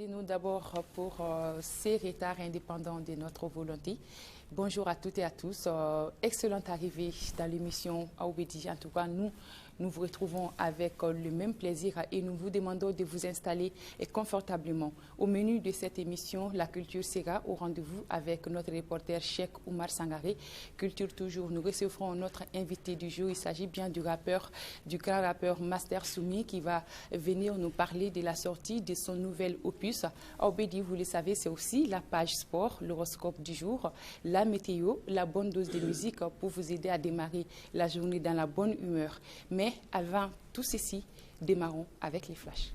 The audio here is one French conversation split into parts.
excusez-nous d'abord pour ces retards indépendants de notre volonté. Bonjour à toutes et à tous. Excellente arrivée dans l'émission Aoubedi. En tout cas, nous vous retrouvons avec le même plaisir et nous vous demandons de vous installer confortablement. Au menu de cette émission, la culture sera au rendez-vous avec notre reporter Cheikh Oumar Sangaré. Culture toujours, nous recevrons notre invité du jour. Il s'agit bien du grand rappeur Master Soumi qui va venir nous parler de la sortie de son nouvel opus. Aoubedi, vous le savez, c'est aussi la page sport, l'horoscope du jour, la météo, la bonne dose de musique pour vous aider à démarrer la journée dans la bonne humeur. Mais avant tout ceci, démarrons avec les flashs.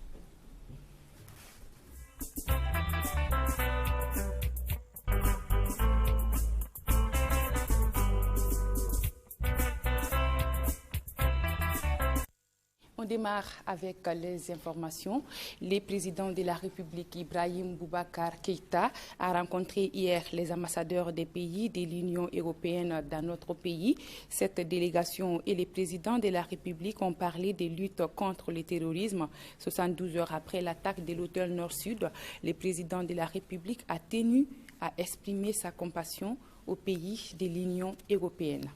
On démarre avec les informations. Le président de la République, Ibrahim Boubacar Keïta, a rencontré hier les ambassadeurs des pays de l'Union européenne dans notre pays. Cette délégation et le président de la République ont parlé de lutte contre le terrorisme. 72 heures après l'attaque de l'hôtel Nord-Sud, le président de la République a tenu à exprimer sa compassion aux pays de l'Union européenne.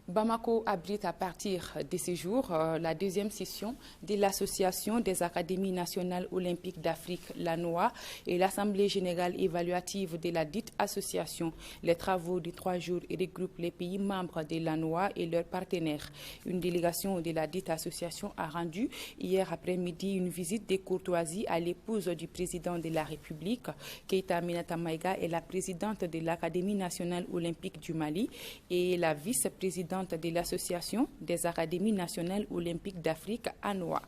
Bamako abrite à partir de ce jour la deuxième session de l'Association des Académies nationales olympiques d'Afrique, l'ANOA, et l'Assemblée générale évaluative de la dite association. Les travaux de 3 jours regroupent les pays membres de l'ANOA et leurs partenaires. Une délégation de la dite association a rendu hier après-midi une visite de courtoisie à l'épouse du président de la République. Keïta Aminata Maïga est la présidente de l'Académie nationale olympique du Mali et la vice-présidente de l'Association des Académies nationales olympiques d'Afrique, ANOA.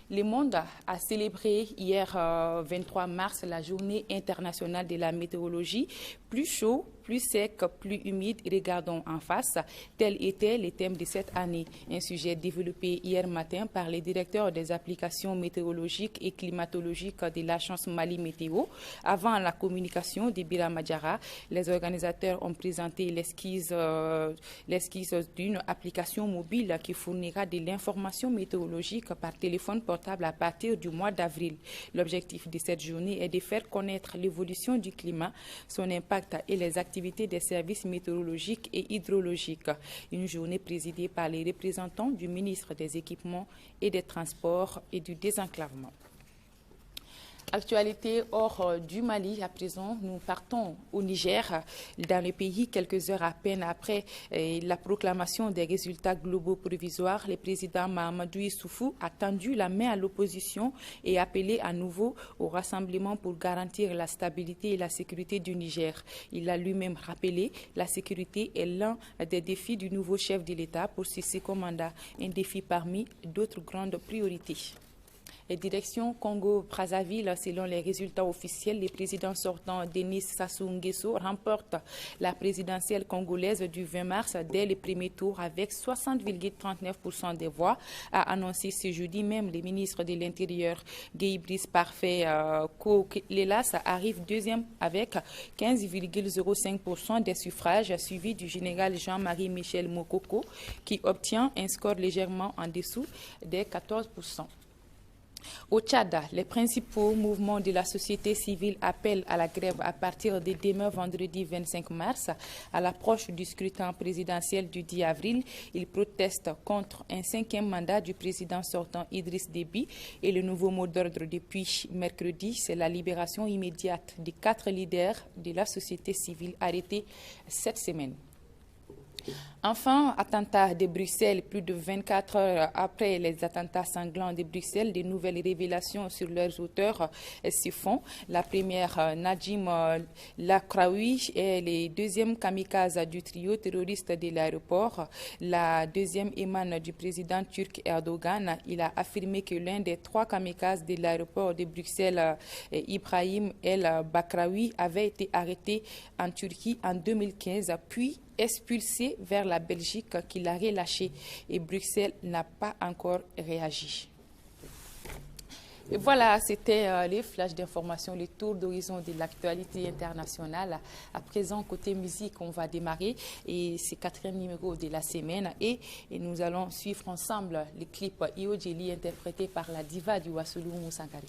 Le monde a célébré hier 23 mars la journée internationale de la météorologie. Plus chaud, plus sec, plus humide, regardons en face. Tel était le thème de cette année. Un sujet développé hier matin par les directeurs des applications météorologiques et climatologiques de l'agence Mali Météo. Avant la communication de Birama Diarra, les organisateurs ont présenté l'esquisse d'une application mobile qui fournira de l'information météorologique par téléphone portable à partir du mois d'avril. L'objectif de cette journée est de faire connaître l'évolution du climat, son impact et les activités des services météorologiques et hydrologiques. Une journée présidée par les représentants du ministre des Équipements et des Transports et du Désenclavement. Actualité hors du Mali, à présent, nous partons au Niger, dans le pays, quelques heures à peine après la proclamation des résultats globaux provisoires. Le président Mahamadou Issoufou a tendu la main à l'opposition et appelé à nouveau au rassemblement pour garantir la stabilité et la sécurité du Niger. Il a lui-même rappelé la sécurité est l'un des défis du nouveau chef de l'État pour ce second mandat, un défi parmi d'autres grandes priorités. Et direction Congo-Brazzaville, selon les résultats officiels, le président sortant Denis Sassou Nguesso remporte la présidentielle congolaise du 20 mars dès le premier tour avec 60,39% des voix, a annoncé ce jeudi même le ministre de l'Intérieur Guy-Brice Parfait Kolelas arrive deuxième avec 15,05% des suffrages, suivi du général Jean-Marie Michel Mokoko qui obtient un score légèrement en dessous des 14%. Au Tchad, les principaux mouvements de la société civile appellent à la grève à partir de demain vendredi 25 mars. À l'approche du scrutin présidentiel du 10 avril, ils protestent contre un 5e mandat du président sortant Idriss Déby et le nouveau mot d'ordre depuis mercredi, c'est la libération immédiate des 4 leaders de la société civile arrêtés cette semaine. Enfin, attentat de Bruxelles, plus de 24 heures après les attentats sanglants de Bruxelles, de nouvelles révélations sur leurs auteurs se font. La première, Najim Lakraoui, est le deuxième kamikaze du trio terroriste de l'aéroport. La deuxième émane du président turc Erdogan. Il a affirmé que l'un des 3 kamikazes de l'aéroport de Bruxelles, Ibrahim El Bakraoui, avait été arrêté en Turquie en 2015, puis expulsé vers la Belgique qui l'a relâché et Bruxelles n'a pas encore réagi. Et voilà, c'était les flashs d'information, les tours d'horizon de l'actualité internationale. À présent, côté musique, on va démarrer et c'est 4e numéro de la semaine et nous allons suivre ensemble le clip Iyo Jelly interprété par la diva du Wassoulou Moussankari.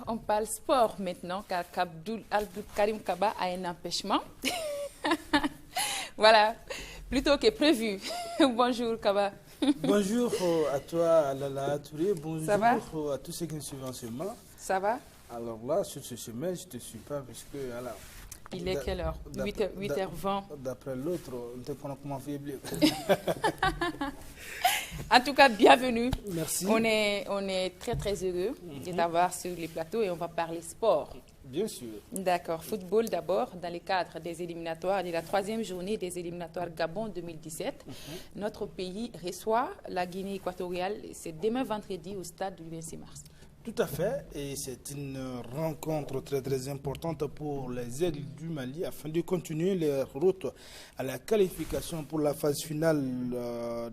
on parle sport maintenant, car Abdul Karim Kaba a un empêchement. Voilà, plutôt que prévu. Bonjour Kaba. Bonjour à toi, Lala Touré. Bonjour à tous ceux qui nous suivent en ce moment. Ça va? Alors là, sur ce chemin, je ne te suis pas parce que... Alors, il est quelle heure? 8h20. D'après l'autre, on te connaît comment faire. En tout cas, bienvenue. Merci. On est très très heureux de t'avoir sur les plateaux et on va parler sport. Bien sûr. D'accord. Football d'abord, dans le cadre des éliminatoires, de la 3e journée des éliminatoires Gabon 2017. Notre pays reçoit la Guinée équatoriale. C'est demain vendredi au stade du 26 mars. Tout à fait, et c'est une rencontre très très importante pour les Aigles du Mali afin de continuer leur route à la qualification pour la phase finale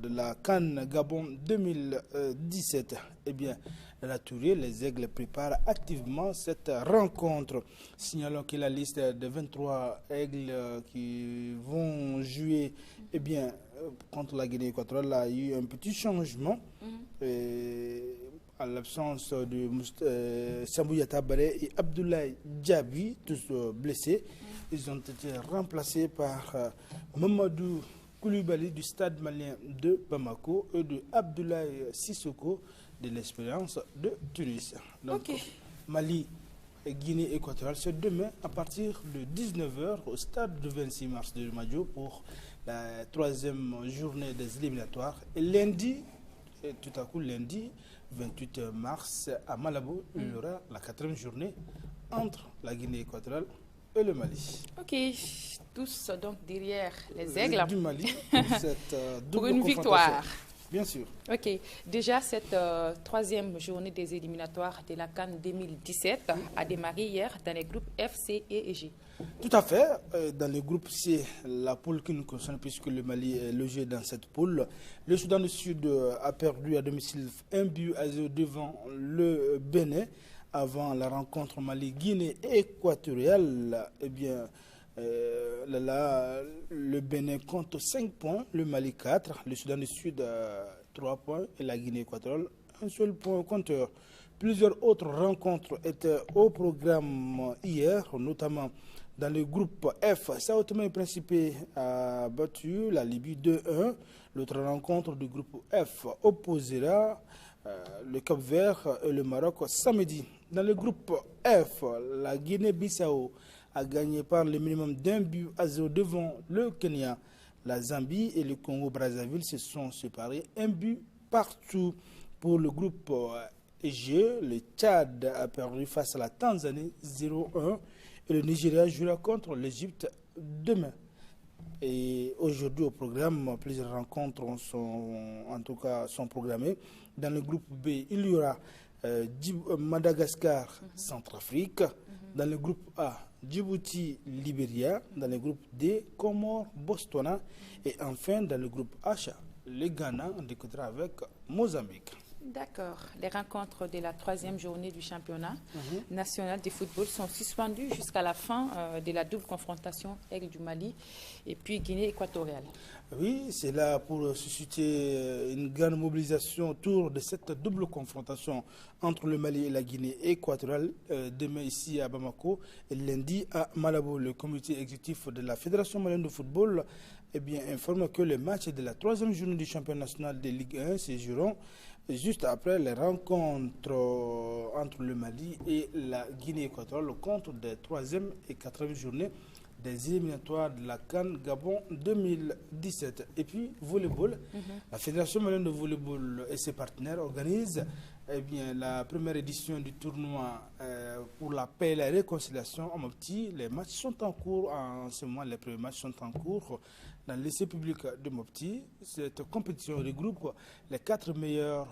de la CAN Gabon 2017. Eh bien, la Touré, les Aigles préparent activement cette rencontre. Signalons que la liste de 23 Aigles qui vont jouer contre la Guinée équatoriale a eu un petit changement. À l'absence de Sambou Tabaré et Abdoulaye Diaby, tous blessés. Ils ont été remplacés par Mamadou Koulibaly du Stade malien de Bamako et de Abdoulaye Sissoko de l'Espérance de Tunis. Donc, Mali et Guinée équatoriale, c'est demain à partir de 19h au stade du 26 mars de Madio pour la 3e journée des éliminatoires. Et lundi, tout à coup lundi, 28 mars, à Malabo, il y aura la 4e journée entre la Guinée équatoriale et le Mali. Ok, tous donc derrière les Aigles. Du Mali pour cette double pour une victoire. Bien sûr. Ok, déjà cette 3e journée des éliminatoires de la CAN 2017 a démarré hier dans les groupes F, C et G. Tout à fait. Dans le groupe C, la poule qui nous concerne, puisque le Mali est logé dans cette poule, le Soudan du Sud a perdu à domicile 1-0 devant le Bénin avant la rencontre Mali-Guinée équatoriale. Eh bien, le Bénin compte 5 points, le Mali 4, le Soudan du Sud 3 points et la Guinée équatoriale un seul point au compteur. Plusieurs autres rencontres étaient au programme hier, notamment dans le groupe F. Sao Tomé et Principe a battu la Libye 2-1. L'autre rencontre du groupe F opposera le Cap-Vert et le Maroc samedi. Dans le groupe F, la Guinée-Bissau a gagné par le minimum d'1-0 devant le Kenya. La Zambie et le Congo-Brazzaville se sont séparés 1 but partout. Pour le groupe G, le Tchad a perdu face à la Tanzanie 0-1 et le Nigeria jouera contre l'Égypte demain. Et aujourd'hui au programme, plusieurs rencontres sont programmées. Dans le groupe B, il y aura Madagascar, Centrafrique. Dans le groupe A, Djibouti, Libéria. Dans le groupe D, Comores, Botswana. Et enfin, dans le groupe H, le Ghana découdra avec Mozambique. D'accord. Les rencontres de la 3e journée du championnat national de football sont suspendues jusqu'à la fin de la double confrontation Aigle du Mali et puis Guinée équatoriale. Oui, c'est là pour susciter une grande mobilisation autour de cette double confrontation entre le Mali et la Guinée équatoriale, demain ici à Bamako et lundi à Malabo. Le comité exécutif de la Fédération malienne de football informe que les matchs de la 3e journée du championnat national de Ligue 1 se joueront juste après les rencontres entre le Mali et la Guinée équatoriale au compte des 3e et 4e journées des éliminatoires de la CAN Gabon 2017. Et puis, volleyball, la Fédération malienne de volleyball et ses partenaires organisent la première édition du tournoi pour la paix et la réconciliation en Mopti. Les matchs sont en cours en ce moment, les premiers matchs sont en cours dans le lycée public de Mopti. Cette compétition regroupe les 4 meilleurs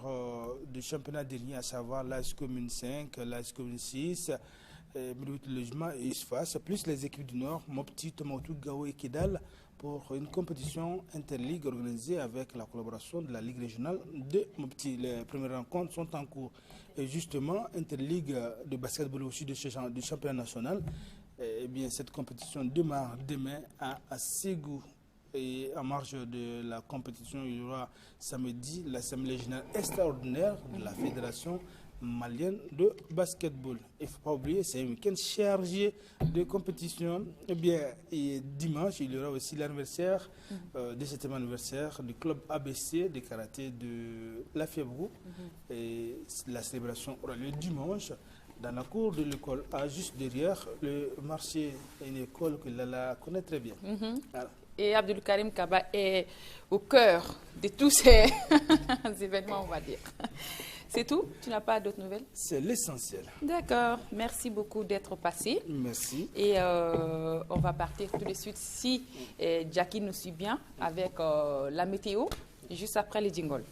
du championnat dernier, à savoir l'AS Commune 5, l'AS Commune 6, Logement et ISFAS, plus les équipes du Nord, Mopti, Tomatou, Gao et Kidal, pour une compétition interligue organisée avec la collaboration de la Ligue régionale de Mopti. Les premières rencontres sont en cours. Et justement, interligue de basketball aussi du championnat national. Cette compétition démarre demain à Ségou. Et en marge de la compétition, il y aura samedi l'Assemblée générale extraordinaire de la Fédération malienne de basketball. Il ne faut pas oublier, c'est un week-end chargé de compétition. Eh bien, et dimanche, il y aura aussi l'anniversaire, 17e anniversaire du club ABC de karaté de La Fièvre. Et la célébration aura lieu dimanche dans la cour de l'école, juste derrière le marché, une école que Lala connaît très bien. Voilà. Et Abdul Karim Kaba est au cœur de tous ces événements, on va dire. C'est tout? Tu n'as pas d'autres nouvelles? C'est l'essentiel. D'accord. Merci beaucoup d'être passé. Merci. Et on va partir tout de suite, si Jackie nous suit bien, avec la météo, juste après les jingles.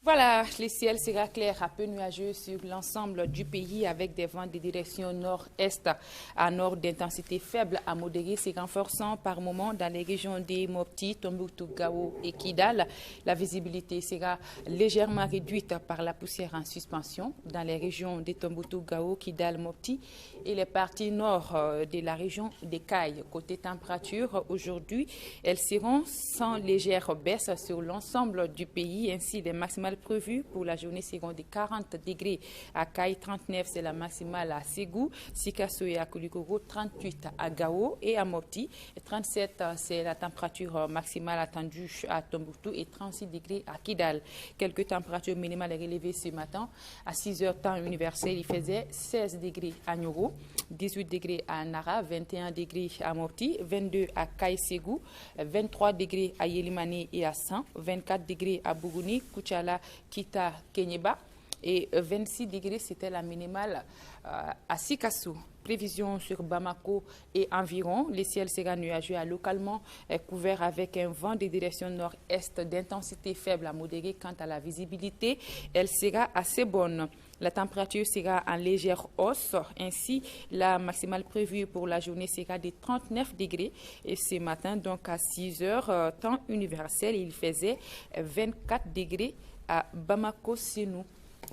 Voilà, le ciel sera clair, un peu nuageux sur l'ensemble du pays avec des vents de direction nord-est à nord d'intensité faible à modérée, se renforçant par moments dans les régions des Mopti, Tombouctou, Gao et Kidal. La visibilité sera légèrement réduite par la poussière en suspension dans les régions de Tombouctou, Gao, Kidal, Mopti et les parties nord de la région des Cailles. Côté température, aujourd'hui, elles seront sans légère baisse sur l'ensemble du pays, ainsi les maximales prévues pour la journée seront de 40 degrés à Caille, 39 c'est la maximale à Ségou, Sikasso et à Koulikoro, 38 à Gao et à Mopti, 37 c'est la température maximale attendue à Tombouctou et 36 degrés à Kidal. Quelques températures minimales relevées ce matin. À 6 heures temps universel, il faisait 16 degrés à Nyoro, 18 degrés à Nara, 21 degrés à Mopti, 22 à Caille Ségou, 23 degrés à Yelimane et à 100, 24 degrés à Bougouni, Kouchala, Kita, Kenyeba et 26 degrés, c'était la minimale à Sikassou. Prévision sur Bamako et environ. Le ciel sera nuageux à localement couvert avec un vent de direction nord-est d'intensité faible à modérée. Quant à la visibilité, elle sera assez bonne. La température sera en légère hausse. Ainsi, la maximale prévue pour la journée sera de 39 degrés. Et ce matin, donc à 6 heures, temps universel, il faisait 24 degrés à Bamako-Sinou.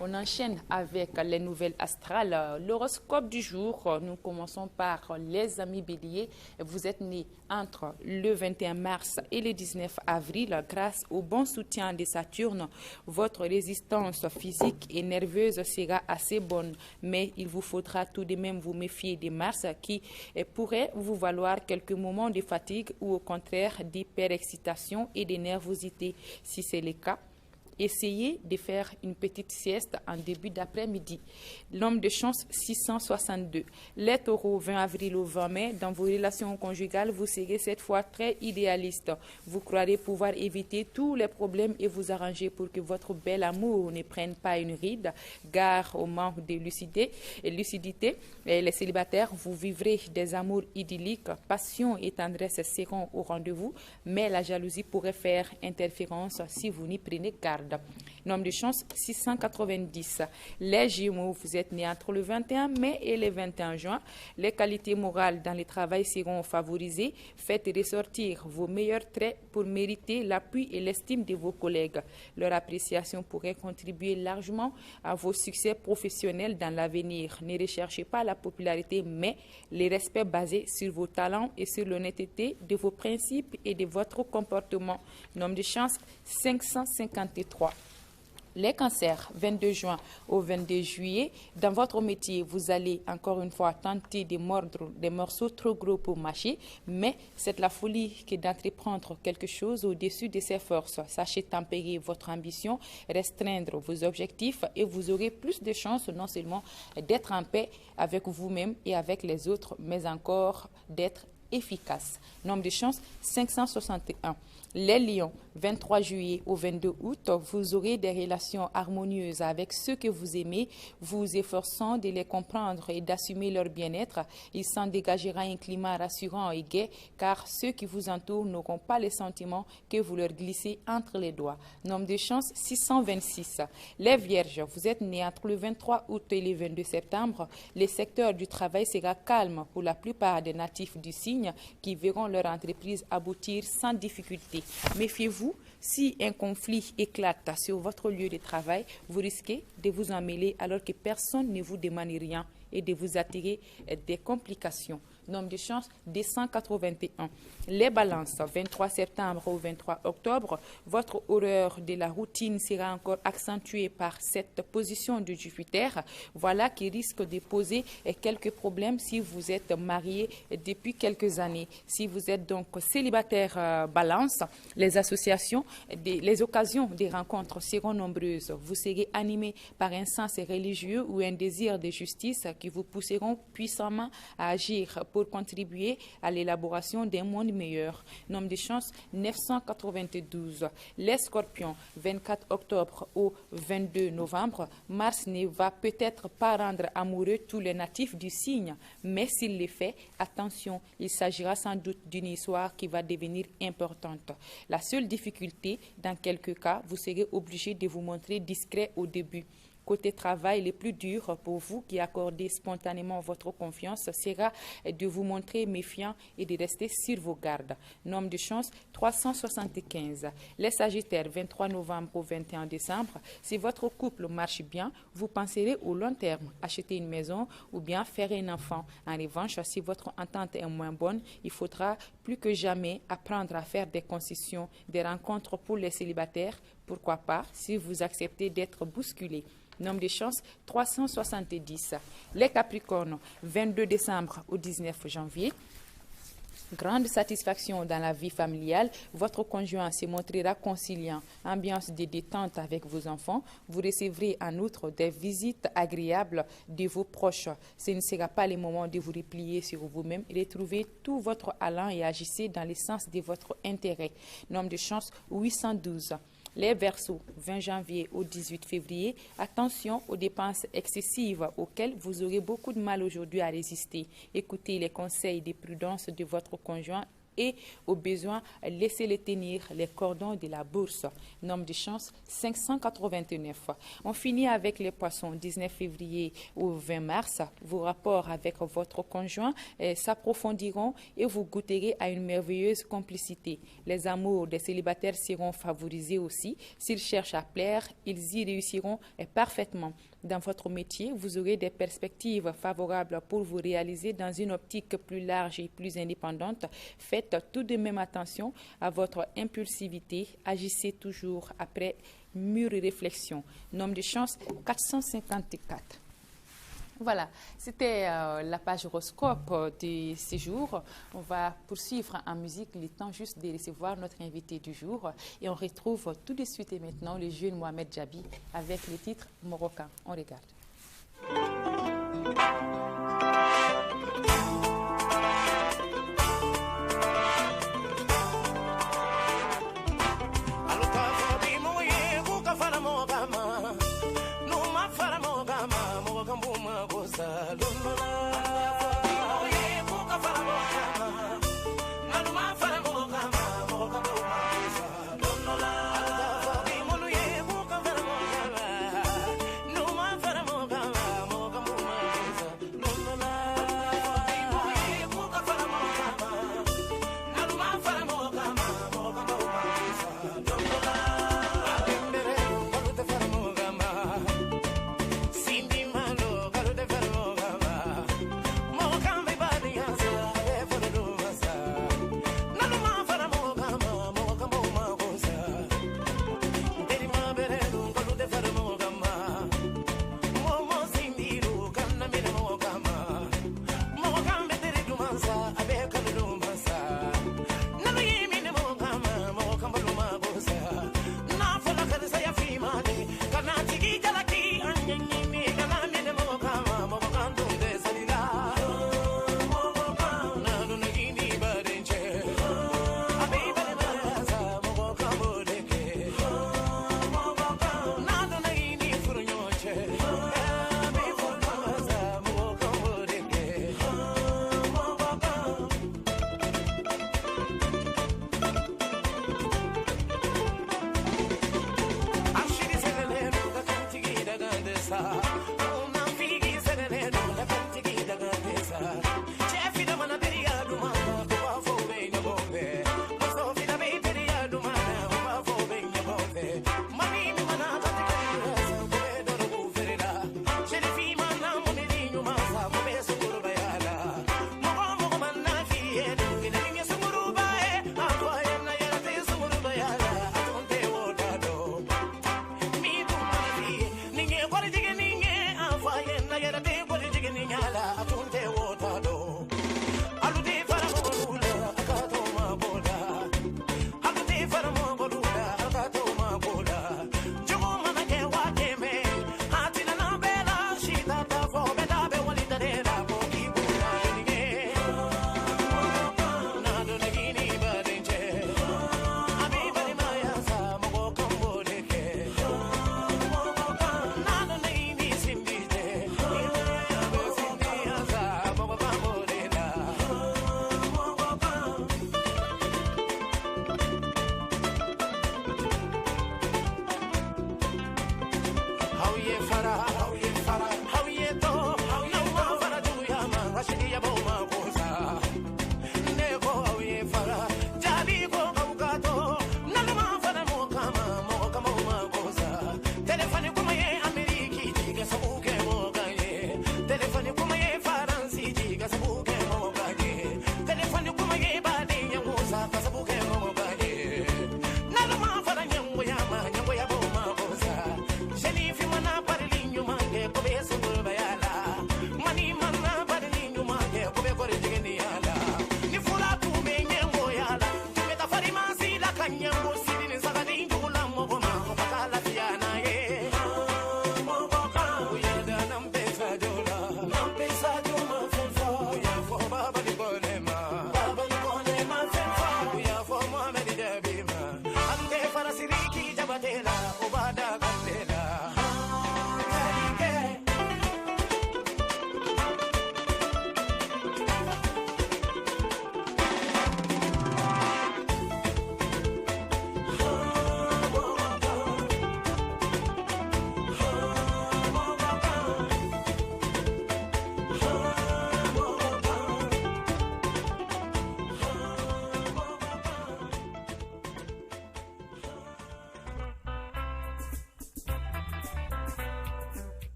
On enchaîne avec les nouvelles astrales. L'horoscope du jour, nous commençons par les amis béliers. Vous êtes nés entre le 21 mars et le 19 avril. Grâce au bon soutien de Saturne, votre résistance physique et nerveuse sera assez bonne. Mais il vous faudra tout de même vous méfier de Mars qui pourrait vous valoir quelques moments de fatigue ou au contraire d'hyperexcitation et de nervosité. Si c'est le cas, essayez de faire une petite sieste en début d'après-midi. L'homme de chance 662. Les taureaux 20 avril au 20 mai. Dans vos relations conjugales, vous serez cette fois très idéaliste. Vous croirez pouvoir éviter tous les problèmes et vous arranger pour que votre bel amour ne prenne pas une ride. Gare au manque de lucidité. Et les célibataires, vous vivrez des amours idylliques. Passion et tendresse seront au rendez-vous, mais la jalousie pourrait faire interférence si vous n'y prenez garde. Nombre de chance 690. Les Gémeaux, vous êtes nés entre le 21 mai et le 21 juin. Les qualités morales dans le travail seront favorisées. Faites ressortir vos meilleurs traits pour mériter l'appui et l'estime de vos collègues. Leur appréciation pourrait contribuer largement à vos succès professionnels dans l'avenir. Ne recherchez pas la popularité, mais le respect basé sur vos talents et sur l'honnêteté de vos principes et de votre comportement. Nombre de chance 553. Les cancers, 22 juin au 22 juillet, dans votre métier, vous allez encore une fois tenter de mordre des morceaux trop gros pour mâcher, mais c'est la folie que d'entreprendre quelque chose au-dessus de ses forces. Sachez tempérer votre ambition, restreindre vos objectifs et vous aurez plus de chances non seulement d'être en paix avec vous-même et avec les autres, mais encore d'être efficace. Nombre de chances 561. Les lions, 23 juillet au 22 août, vous aurez des relations harmonieuses avec ceux que vous aimez, vous efforçant de les comprendre et d'assumer leur bien-être. Il s'en dégagera un climat rassurant et gai, car ceux qui vous entourent n'auront pas les sentiments que vous leur glissez entre les doigts. Nombre de chances 626. Les vierges, vous êtes nés entre le 23 août et le 22 septembre. Le secteur du travail sera calme pour la plupart des natifs du signe qui verront leur entreprise aboutir sans difficulté. Méfiez-vous, si un conflit éclate sur votre lieu de travail, vous risquez de vous en mêler alors que personne ne vous demande rien et de vous attirer des complications. Nombre de chance 281. Les balances, 23 septembre au 23 octobre, votre horreur de la routine sera encore accentuée par cette position de Jupiter. Voilà qui risque de poser quelques problèmes si vous êtes marié depuis quelques années. Si vous êtes donc célibataire balance, les associations, les occasions des rencontres seront nombreuses. Vous serez animé par un sens religieux ou un désir de justice qui vous pousseront puissamment à agir pour contribuer à l'élaboration d'un monde meilleur. Nombre de chances 992. Les scorpions, 24 octobre au 22 novembre, Mars ne va peut-être pas rendre amoureux tous les natifs du signe, mais s'il le fait, attention, il s'agira sans doute d'une histoire qui va devenir importante. La seule difficulté, dans quelques cas, vous serez obligé de vous montrer discret au début. Côté travail, le plus dur pour vous qui accordez spontanément votre confiance sera de vous montrer méfiant et de rester sur vos gardes. Nombre de chance 375. Les Sagittaires, 23 novembre au 21 décembre. Si votre couple marche bien, vous penserez au long terme, acheter une maison ou bien faire un enfant. En revanche, si votre entente est moins bonne, il faudra plus que jamais apprendre à faire des concessions, des rencontres pour les célibataires. Pourquoi pas si vous acceptez d'être bousculé. Nombre de chances 370. Les Capricornes, 22 décembre au 19 janvier. Grande satisfaction dans la vie familiale, votre conjoint se montrera conciliant, ambiance de détente avec vos enfants. Vous recevrez en outre des visites agréables de vos proches. Ce ne sera pas le moment de vous replier sur vous-même. Retrouvez tout votre allant et agissez dans le sens de votre intérêt. Nombre de chance 812. Les Verseaux, 20 janvier au 18 février, attention aux dépenses excessives auxquelles vous aurez beaucoup de mal aujourd'hui à résister. Écoutez les conseils de prudence de votre conjoint et au besoin, laissez-les tenir les cordons de la bourse. Nombre de chance 589. On finit avec les poissons, 19 février au 20 mars. Vos rapports avec votre conjoint s'approfondiront et vous goûterez à une merveilleuse complicité. Les amours des célibataires seront favorisés aussi. S'ils cherchent à plaire, ils y réussiront parfaitement. Dans votre métier, vous aurez des perspectives favorables pour vous réaliser dans une optique plus large et plus indépendante. Faites tout de même attention à votre impulsivité. Agissez toujours après mûre réflexion. Nombre de chance 454. Voilà, c'était la page horoscope de ce jour. On va poursuivre en musique le temps juste de recevoir notre invité du jour. Et on retrouve tout de suite et maintenant le jeune Mohamed Djabi avec le titre Marocain. On regarde.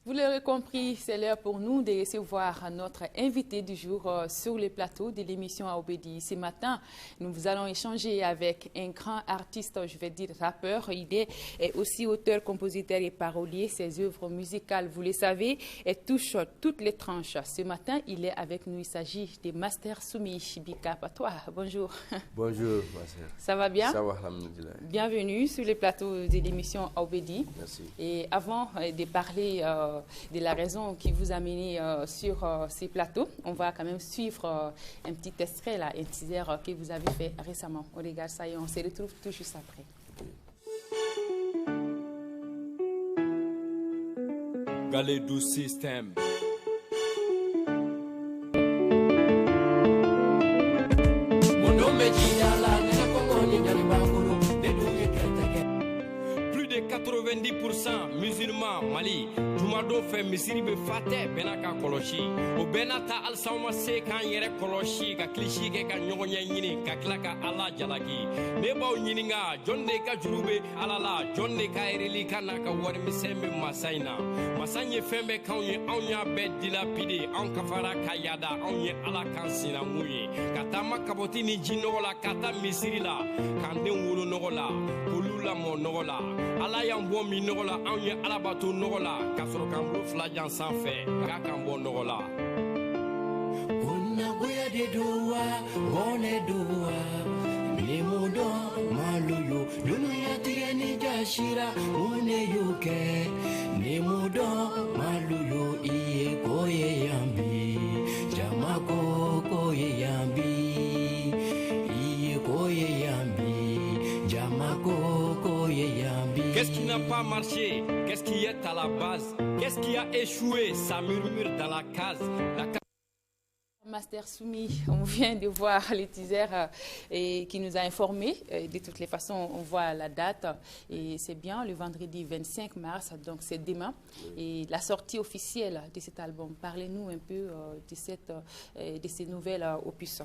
Vous l'aurez compris, c'est l'heure pour nous de recevoir notre invité du jour sur le plateau de l'émission Aobedi. Ce matin, nous allons échanger avec un grand artiste, je vais dire rappeur. Il est aussi auteur, compositeur et parolier. Ses œuvres musicales, vous le savez, touchent toutes les tranches. Ce matin, il est avec nous. Il s'agit de Master Soumi. Bika Patois. Bonjour. Bonjour, Master. Ça va bien? Ça va, alhamdoulilah. Bienvenue sur le plateau de l'émission Aobedi. Merci. Et avant de parler de la raison qui vous a mené sur ces plateaux, on va quand même suivre un petit extrait, là, un teaser que vous avez fait récemment. On regarde ça et on se retrouve tout juste après. Galedou System. Plus de 90% musulmans Mali. Jumado fait misiri be fate benaka koloshi. O benata al sawma se kan yere koloshi ka klishi ke ka nyogonya nyini ka klaka ala jalagi. Ne baw nyininga jonde ka jurube alala jonde ka ereli kana ka war misembe masaina. Masanye fembe kanye anya be dilapide an kafara kayada anye ala kansina muye. Katama kaboti ni jinola kata misiri la kande wulu nogola kulula mo nogola. Ala yambo mi nogola anye alabatu nogola kasoro kambu flajan sanfɛ ka kan bɔ nɔgɔ la. Unagoya de doa ngone doa nemudo maluyo dunuya tigeni jashira une yuke nemudo maluyo iye koye yambi jamako koye yambi iye koye yambi jamako koye yambi. Qu'est-ce qui n'a pas marché? Qu'est-ce qui est à la base? Qu'est-ce qui a échoué? Ça murmure dans la case. Master Soumi, on vient de voir le teaser qui nous a informé. De toutes les façons, on voit la date et c'est bien, le vendredi 25 mars, donc c'est demain. Et la sortie officielle de cet album, parlez-nous un peu de ces nouvelles opus.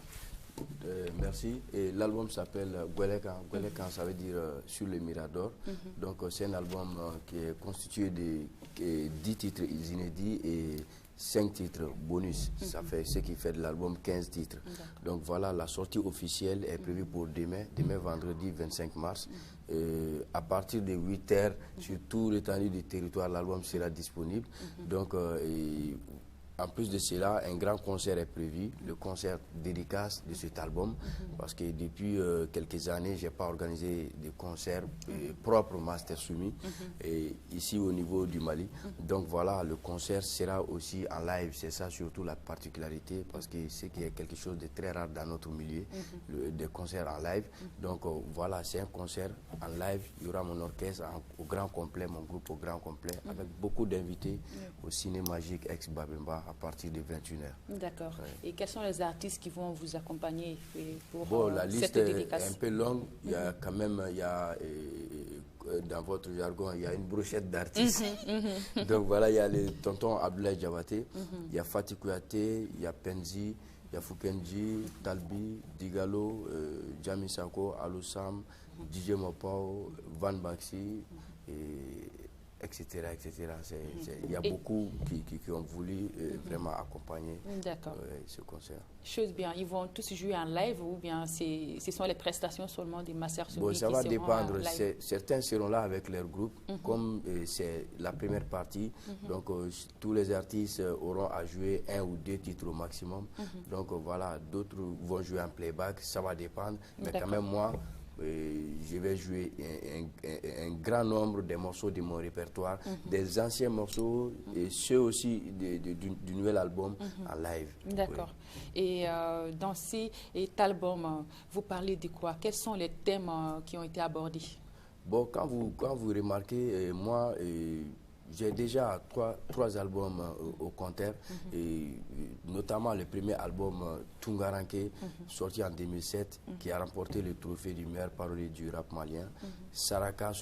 Merci. Et l'album s'appelle Gwelekan. Gwelekan, ça veut dire sur le Mirador. Donc c'est un album qui est constitué de 10 titres inédits et 5 titres bonus. Ça fait ce qui fait de l'album 15 titres. Donc voilà, la sortie officielle est prévue pour demain vendredi 25 mars. À partir de 8 h, sur tout l'étendue du territoire, l'album sera disponible. Donc en plus de cela, un grand concert est prévu, le concert dédicace de cet album, parce que depuis quelques années, je n'ai pas organisé de concert propre Master Soumi, ici au niveau du Mali. Donc voilà, le concert sera aussi en live, c'est ça surtout la particularité, parce que c'est qu'il y a quelque chose de très rare dans notre milieu, des concerts en live. Donc voilà, c'est un concert en live, il y aura mon orchestre au grand complet, mon groupe au grand complet, avec beaucoup d'invités au Ciné Magique ex-Babemba, à partir de 21 h. D'accord. Ouais. Et quels sont les artistes qui vont vous accompagner pour la liste cette dédicace? est un peu longue. Il y a quand même, dans votre jargon, il y a une brochette d'artistes. Donc voilà, il y a le tonton Abdoulaye Diabaté, il y a Fatih Kouyaté, il y a Penzi, il y a Foukenji, Talbi, Digalo, Jami Sako, Alusam, DJ Mopao, Van Baxi, etc. Il y a beaucoup qui ont voulu vraiment accompagner ce concert. Chose bien, ils vont tous jouer en live ou bien ce sont les prestations seulement des Master Soumi ça va dépendre. Certains seront là avec leur groupe, comme c'est la première partie. Donc tous les artistes auront à jouer 1 ou 2 titres au maximum. Donc voilà, d'autres vont jouer en playback, ça va dépendre. Mais quand même moi, je vais jouer un grand nombre de morceaux de mon répertoire, des anciens morceaux et ceux aussi du nouvel album en live. D'accord. Et dans cet album, vous parlez de quoi? Quels sont les thèmes qui ont été abordés? Bon, quand vous remarquez, moi, j'ai déjà trois albums au compteur, et notamment le premier album Tungaranke, sorti en 2007, qui a remporté le trophée du meilleur parolier du rap malien. Saraka,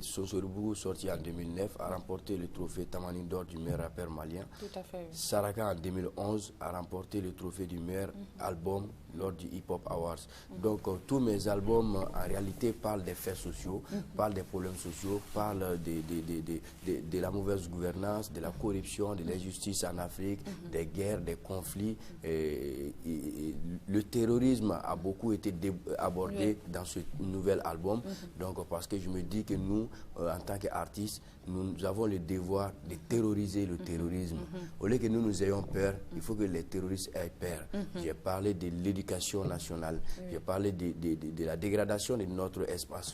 Sosoribou, sorti en 2009, a remporté le trophée Tamanine d'or du meilleur rappeur malien. Tout à fait. Oui. Saraka, en 2011, a remporté le trophée du meilleur album lors du Hip Hop Awards. Donc tous mes albums en réalité parlent des faits sociaux, parlent des problèmes sociaux, parlent de la mauvaise gouvernance, de la corruption, de l'injustice en Afrique, des guerres, des conflits. Le terrorisme a beaucoup été abordé dans ce nouvel album. Donc parce que je me dis que nous, en tant qu'artistes, nous avons le devoir de terroriser le terrorisme. Au lieu que nous ayons peur, il faut que les terroristes aient peur. J'ai parlé de l'éducation nationale, j'ai parlé de la dégradation de notre espace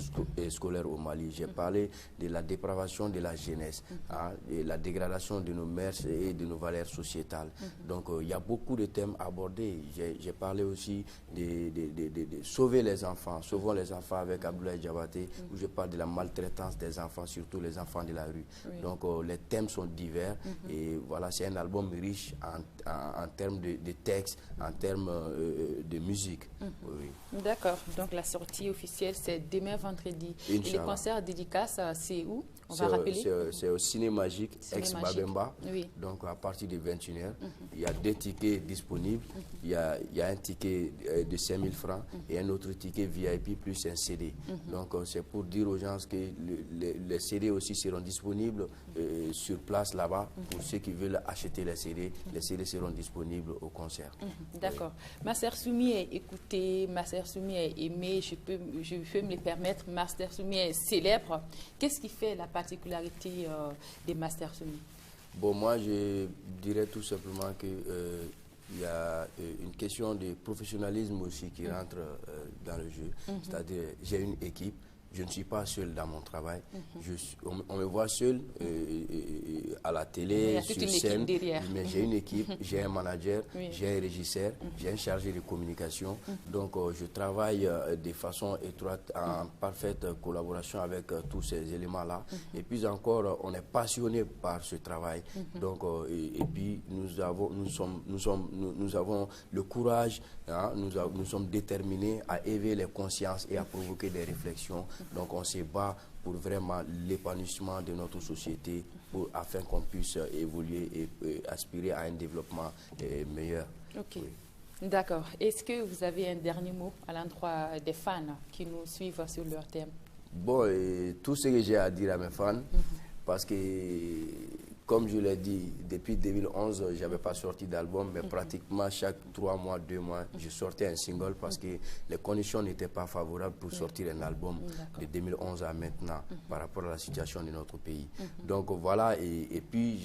scolaire au Mali, j'ai parlé de la dépravation de la jeunesse, de la dégradation de nos mœurs et de nos valeurs sociétales. Donc il y a beaucoup de thèmes abordés. J'ai parlé aussi de sauver les enfants, sauvons les enfants avec Abdoulaye Diabaté, où je parle de la maltraitance des enfants, surtout les enfants de la rue. Donc les thèmes sont divers et voilà, c'est un album riche en termes de texte, en termes de musique. D'accord, donc la sortie officielle c'est demain vendredi. Et le concert dédicace, c'est où? On va rappeler. C'est au Ciné Magique, ex-Babemba. Donc à partir de 21 h, il y a 2 tickets disponibles. Il y a un ticket de 5 000 francs et un autre ticket VIP plus un CD. Donc c'est pour dire aux gens que les CD aussi seront disponibles sur place là-bas. Pour ceux qui veulent acheter les CD seront disponibles au concert. D'accord. Master Soumi est écouté, Master Soumi est aimé, je peux me le permettre, Master Soumi est célèbre. Qu'est-ce qui fait la particularité des Master Soumi? Bon, moi je dirais tout simplement que il y a une question de professionnalisme aussi qui rentre dans le jeu. C'est-à-dire, j'ai une équipe. Je ne suis pas seul dans mon travail. On me voit seul à la télé, sur scène, mais j'ai une équipe, j'ai un manager, j'ai un régisseur, j'ai un chargé de communication. Donc je travaille de façon étroite, en parfaite collaboration avec tous ces éléments-là. Et puis encore, on est passionné par ce travail. Donc, et puis nous avons le courage, nous sommes déterminés à éveiller les consciences et à provoquer des réflexions. Donc on se bat pour vraiment l'épanouissement de notre société afin qu'on puisse évoluer et aspirer à un développement meilleur. Ok. D'accord. Est-ce que vous avez un dernier mot à l'endroit des fans qui nous suivent sur leur thème? Bon, et tout ce que j'ai à dire à mes fans, parce que, comme je l'ai dit, depuis 2011, je n'avais pas sorti d'album, mais pratiquement chaque 3 mois, 2 mois, je sortais un single parce que les conditions n'étaient pas favorables pour sortir un album de 2011 à maintenant par rapport à la situation de notre pays. Donc voilà, et puis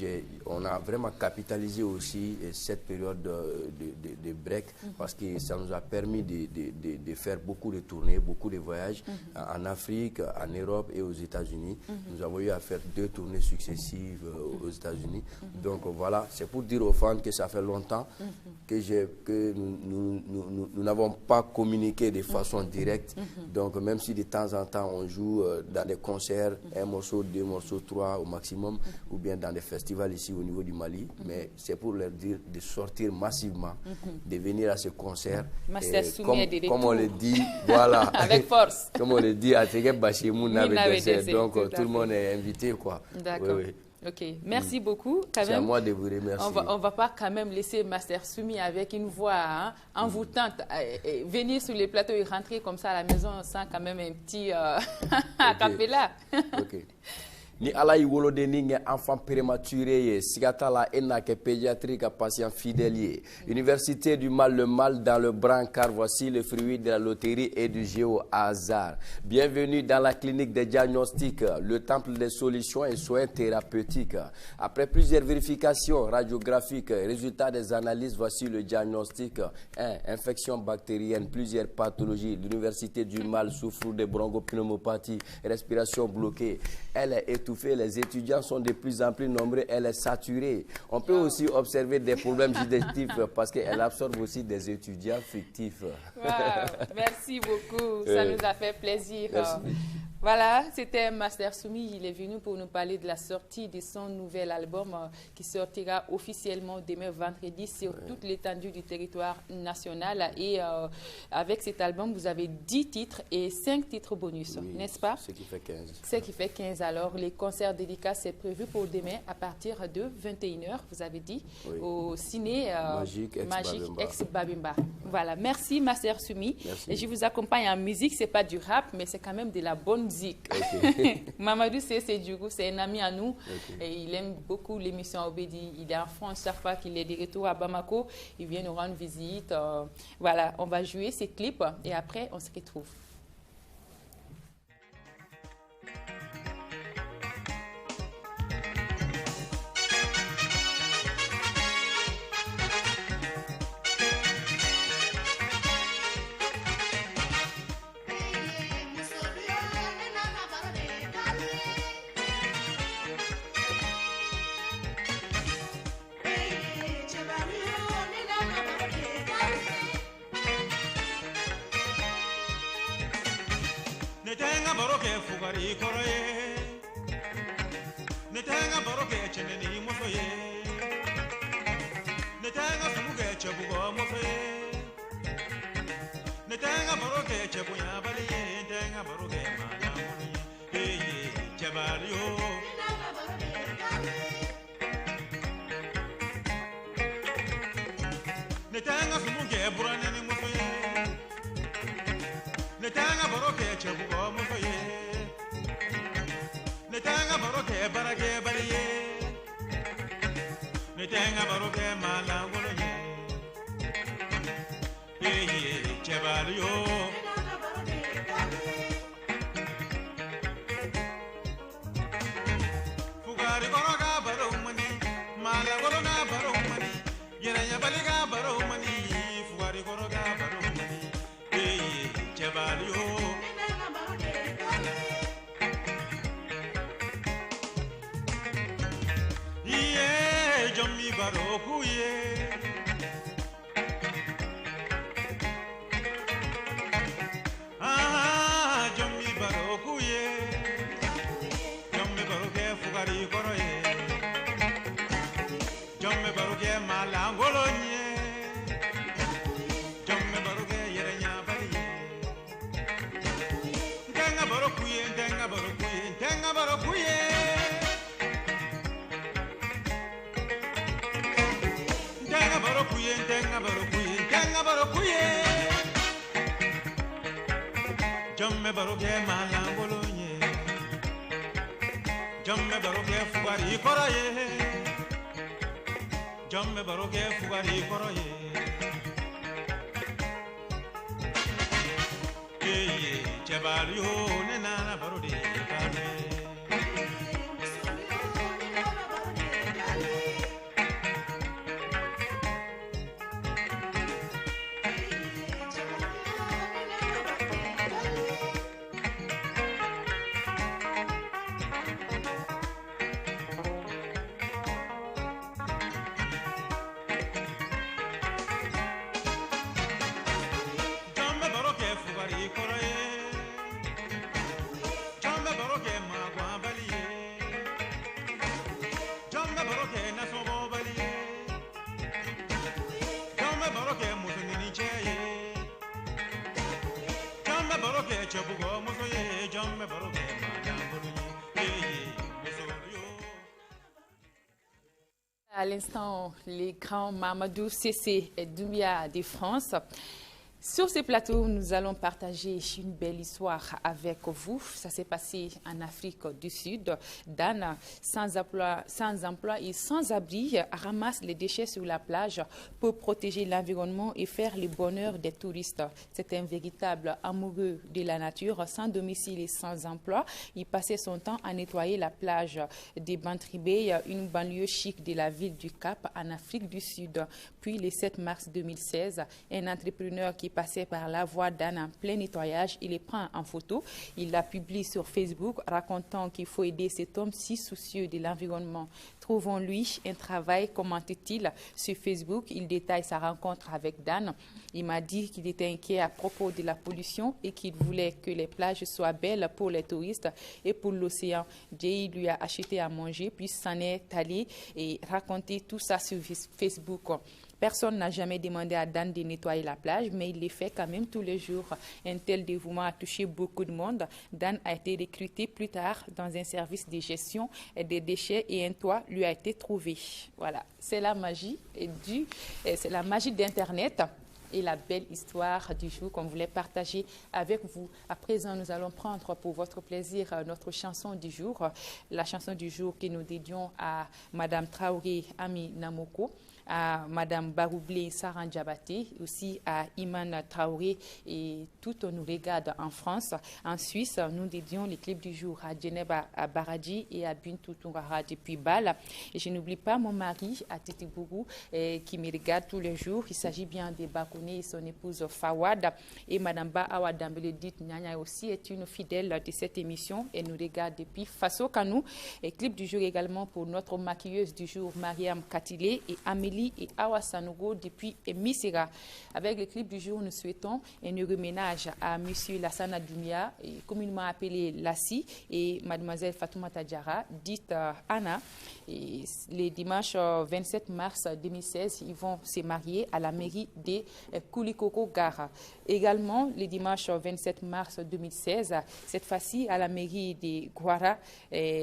on a vraiment capitalisé aussi cette période de break parce que ça nous a permis de faire beaucoup de tournées, beaucoup de voyages en Afrique, en Europe et aux États-Unis. Nous avons eu à faire 2 tournées successives aux États-Unis. Donc voilà, c'est pour dire aux fans que ça fait longtemps que nous n'avons pas communiqué de façon directe. Donc même si de temps en temps on joue dans des concerts, 1 morceau, 2 morceaux, 3 au maximum, ou bien dans des festivals ici au niveau du Mali, mais c'est pour leur dire de sortir massivement, de venir à ce concert. Comme on le dit, voilà. Avec force. Comme on le dit, à Bachimou donc tout le monde est invité, quoi. D'accord. Oui. Ok, merci beaucoup. C'est à moi de vous remercier. On va pas quand même laisser Master Soumi avec une voix envoûtante venir sur les plateaux et rentrer comme ça à la maison sans quand même un petit acapella. Ok. Ni ala wolode ni nge enfant prématuré ye sigata la ena ke pédiatrie ka patient fidèle ye. Université du mal le mal dans le brancard, voici le fruit de la loterie et du géo hasard. Bienvenue dans la clinique des diagnostics, le temple des solutions et soins thérapeutiques. Après plusieurs vérifications radiographiques, résultats des analyses, voici le diagnostic. 1. Infection bactérienne, plusieurs pathologies. L'université du mal souffre de bronchopneumopathie, respiration bloquée. Elle est étouffée, les étudiants sont de plus en plus nombreux, elle est saturée. On peut aussi observer des problèmes digestifs parce qu'elle absorbe aussi des étudiants fictifs. Wow. Merci beaucoup, ça nous a fait plaisir. Merci. Voilà, c'était Master Soumi. Il est venu pour nous parler de la sortie de son nouvel album qui sortira officiellement demain vendredi sur toute l'étendue du territoire national. Et avec cet album, vous avez 10 titres et 5 titres bonus, n'est-ce pas? Ce qui fait 15. Ce qui fait 15. Alors, les concerts dédicaces, c'est prévu pour demain à partir de 21h, vous avez dit, au ciné Magique ex-Babimba. Voilà, merci Master Soumi. Merci. Et je vous accompagne en musique, c'est pas du rap, mais c'est quand même de la bonne musique. Okay. Mamadou Djougou, c'est un ami à nous. Et il aime beaucoup l'émission Obédi. Il est en France chaque fois qu'il est de retour à Bamako. Il vient nous rendre visite. Voilà, on va jouer ces clips et après on se retrouve. Fugari koroye netenga baroke cheneni mosoye netenga sumuge chebugo mosoye netenga baroke chebuya baliye netenga baroke magamoni hey chebario netenga sumuge buraneni mosoye netenga baroke chebugo mosoye Netenga baroke barake bariye Netenga baroke malangolo ye Ye chebalio Fugari goroga baromani malangolo na baromani Yeranya baliga baromani Fugari goroga baromani Ye chebalio Jommi barokuye ah jommi barokuye jommi baroke fugari koroye jommi baroke malangolonye jommi baroke yerenya baliye ntenga barokuye ntenga barokuye ntenga barokuye Tenga barokuye, tenga barokuye, tenga barokuye. Jamme baroke malangolonye Jamme baroke fugari koraye Jamme baroke fugari koraye Eye jabali ho nena barode kale À l'instant, les grands Mamadou Cissé et Doumbia de France. Sur ce plateau, nous allons partager une belle histoire avec vous. Ça s'est passé en Afrique du Sud. Dan, sans emploi et sans abri, ramasse les déchets sur la plage pour protéger l'environnement et faire le bonheur des touristes. C'est un véritable amoureux de la nature, sans domicile et sans emploi. Il passait son temps à nettoyer la plage de Bantribé, une banlieue chic de la ville du Cap en Afrique du Sud. Puis, le 7 mars 2016, un entrepreneur qui passait par la voie Dan en plein nettoyage, il les prend en photo, il la publie sur Facebook racontant qu'il faut aider cet homme si soucieux de l'environnement. Trouvons-lui un travail, commente-t-il sur Facebook. Il détaille sa rencontre avec Dan. Il m'a dit qu'il était inquiet à propos de la pollution et qu'il voulait que les plages soient belles pour les touristes et pour l'océan. Jay lui a acheté à manger, puis s'en est allé et raconté tout ça sur Facebook. Personne n'a jamais demandé à Dan de nettoyer la plage, mais il le fait quand même tous les jours. Un tel dévouement a touché beaucoup de monde. Dan a été recruté plus tard dans un service de gestion des déchets et un toit lui a été trouvé. Voilà, c'est la magie c'est la magie d'Internet et la belle histoire du jour qu'on voulait partager avec vous. À présent, nous allons prendre pour votre plaisir notre chanson du jour. La chanson du jour que nous dédions à Madame Traoré Ami Namoko, à Madame Baroublé Saran Diabaté, aussi à Iman Traoré et tout nous regarde en France. En Suisse, nous dédions les clips du jour à Djeneba Baradji et à Bintou Toungara depuis Bâle. Et je n'oublie pas mon mari, à Titi Bourou, qui me regarde tous les jours. Il s'agit bien de Bakouné et son épouse Fawad. Et Madame Ba Awa Dambeledit Nyanya aussi est une fidèle de cette émission et nous regarde depuis Faso Kanou. Et clip du jour également pour notre maquilleuse du jour, Mariam Katilé et Amélie et Awa Sanogo depuis Misira. Avec le clip du jour, nous souhaitons un heureux ménage à M. Lassana Doumia, communément appelé Lassi, et Mademoiselle Fatoumata Diarra, dite Anna. Et le dimanche 27 mars 2016, ils vont se marier à la mairie de Koulikoko Gara. Également, le dimanche 27 mars 2016, cette fois-ci à la mairie de Guara,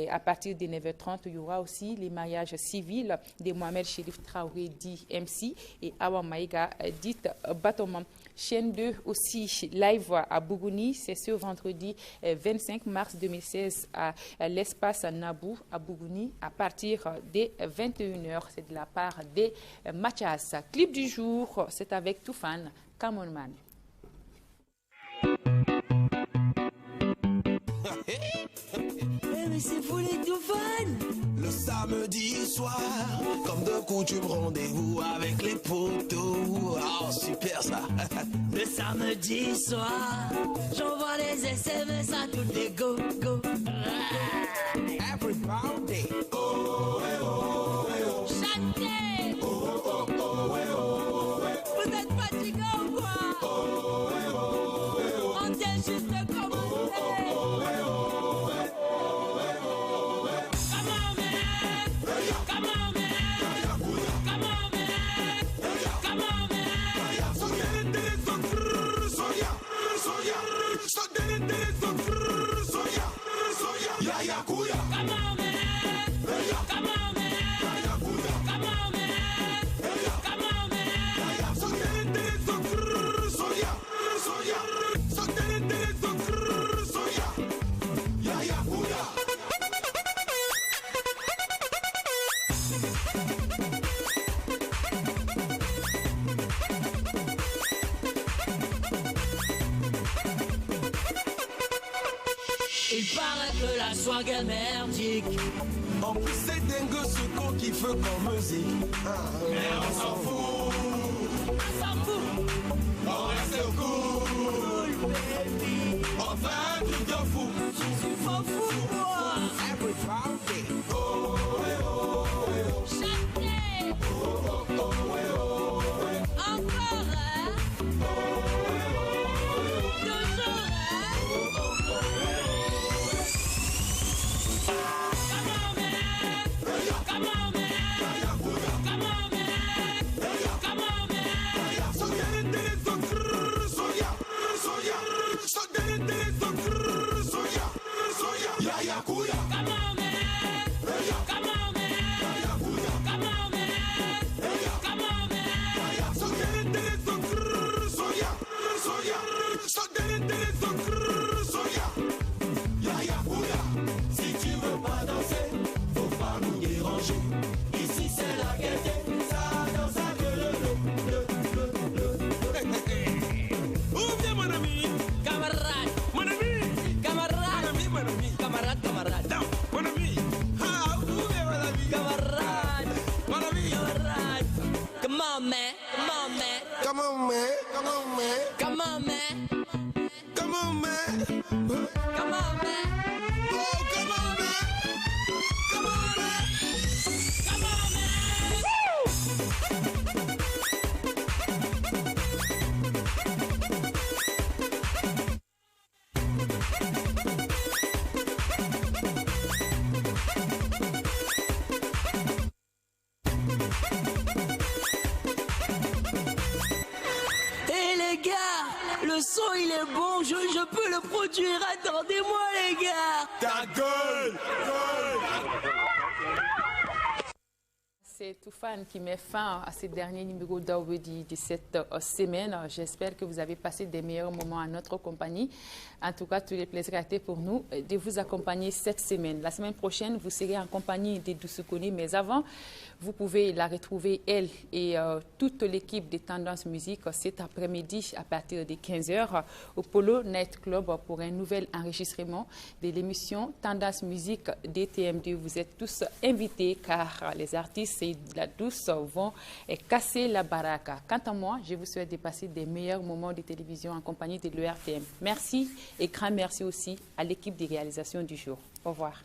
à partir de 9h30, il y aura aussi les mariages civils de Mohamed Chérif Traoré, dit MC, et Awa Maïga, dite Batoman. Chaîne 2 aussi live à Bougouni, c'est ce vendredi 25 mars 2016 à l'espace Nabou à Bougouni à partir des 21h. C'est de la part des Mathias. Clip du jour, c'est avec Toufan, Come on Man. Mais c'est fou les Toufan. Le samedi soir, comme de coutume, rendez-vous avec les potos. Oh, super ça. Le samedi soir, j'envoie les SMS à tous les go-go. Everybody. Oh, eh, oh, eh, oh. Chantez. Oh, oh, oh, eh, oh, eh. Vous êtes fatigués ou quoi? Oh, eh, oh, eh, oh. On tient juste de commencer. Oh, eh, oh, eh. Come on, man. Come on, man. Il paraît que la swag est merdique. En plus c'est dingue ce qu'on kiffe comme musique. Mais on s'en fout. On s'en fout. On reste cool, baby. On fait un truc de fou. Je suis pas fou, moi. Every Friday. Oh, eh, oh, eh, oh. Chaque day. Oh, oh, oh, eh, oh, eh. Encore, hein. Oh, eh, oh, eh. Toujours, hein. Oh, oh, oh, eh, oh, eh. Come on, man. Come on, man. Come on, man. Come on, man. So get it, so yeah, so yeah. So get it, so yeah, yeah, yeah, kuya. Come on, man. Come on, man. Come on, man. Come on, man. So get it, so yeah, so yeah. So get it, so yeah, yeah, yeah, kuya. Si tu veux pas danser, faut pas nous déranger. Ici c'est la gaieté, ça danse à que le. Où vient mon ami? Camarade. Mon ami. Camarade. Mon ami. Camarade, camarade. Non, mon ami. Ah, où vient mon ami? Camarade. Mon ami. Camarade. Come on, man. Come on, man. Come on, man. Come on, man. Come on, man. Come on, man. Come on, man. Oh, come on, man. Come on, man. Come on, man. Hé les gars, le son il est bon, je peux le produire, attendez-moi les gars. Ta gueule. C'est Toufane qui met fin à ce dernier numéro d'Aubedi de cette semaine. J'espère que vous avez passé des meilleurs moments à notre compagnie. En tout cas, tout le plaisir a été pour nous de vous accompagner cette semaine. La semaine prochaine, vous serez en compagnie de Doussoukouni. Mais avant, vous pouvez la retrouver, elle et toute l'équipe de Tendance Musique cet après-midi à partir de 15h au Polo Night Club pour un nouvel enregistrement de l'émission Tendance Musique DTM2. Vous êtes tous invités car les artistes et la douce vont casser la baraque. Quant à moi, je vous souhaite de passer des meilleurs moments de télévision en compagnie de l'ERTM. Merci et grand merci aussi à l'équipe de réalisation du jour. Au revoir.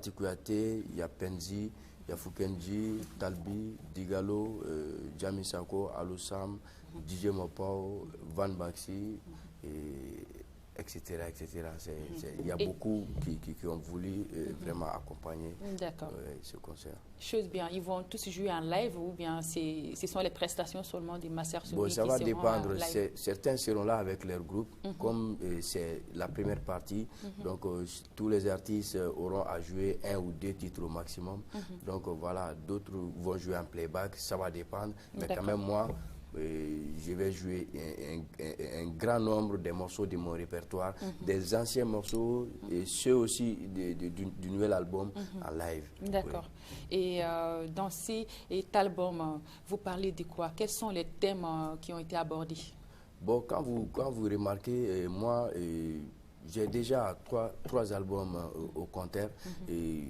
Fati Kouyaté, il y a Penzi, il y a Fukenji, Talbi, Digalo, Jami Sako, Alusam, DJ Mopao, Van Baxi, etc. Il y a beaucoup qui ont voulu vraiment accompagner ce concert. Chose bien, ils vont tous jouer en live ou bien ce sont les prestations seulement des Master Soumi ça va dépendre. Certains seront là avec leur groupe, comme c'est la première partie. Donc tous les artistes auront à jouer 1 ou 2 titres au maximum. Donc voilà, d'autres vont jouer en playback, ça va dépendre. Mais quand même moi, je vais jouer un grand nombre de morceaux de mon répertoire, des anciens morceaux et ceux aussi du nouvel album en live. D'accord. Et dans cet album, vous parlez de quoi? Quels sont les thèmes qui ont été abordés? Bon, quand vous remarquez, moi, j'ai déjà trois albums au compteur, et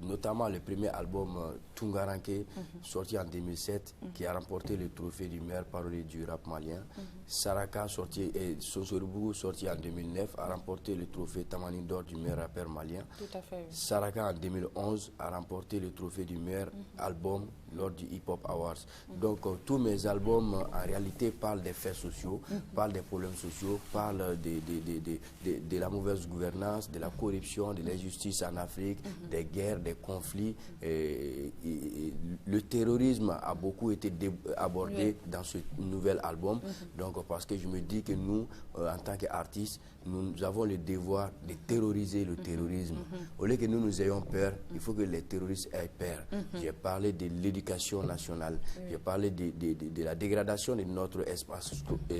notamment le premier album Tungaranke, sorti en 2007, qui a remporté le trophée du meilleur parolier du rap malien. Saraka, sorti, et Sosoribou, sorti en 2009, a remporté le trophée Tamani d'or du meilleur rappeur malien. Tout à fait. Saraka, en 2011, a remporté le trophée du meilleur album lors du Hip Hop Awards. Donc, tous mes albums, en réalité, parlent des faits sociaux, parlent des problèmes sociaux, parlent de la mauvaise gouvernance, de la corruption, de l'injustice en Afrique, des guerres, des conflits. Le terrorisme a beaucoup été abordé dans ce nouvel album. Donc, parce que je me dis que nous, en tant qu'artistes, nous avons le devoir de terroriser le terrorisme. Au lieu que nous ayons peur, il faut que les terroristes aient peur. J'ai parlé de l'éducation nationale, j'ai parlé de la dégradation de notre espace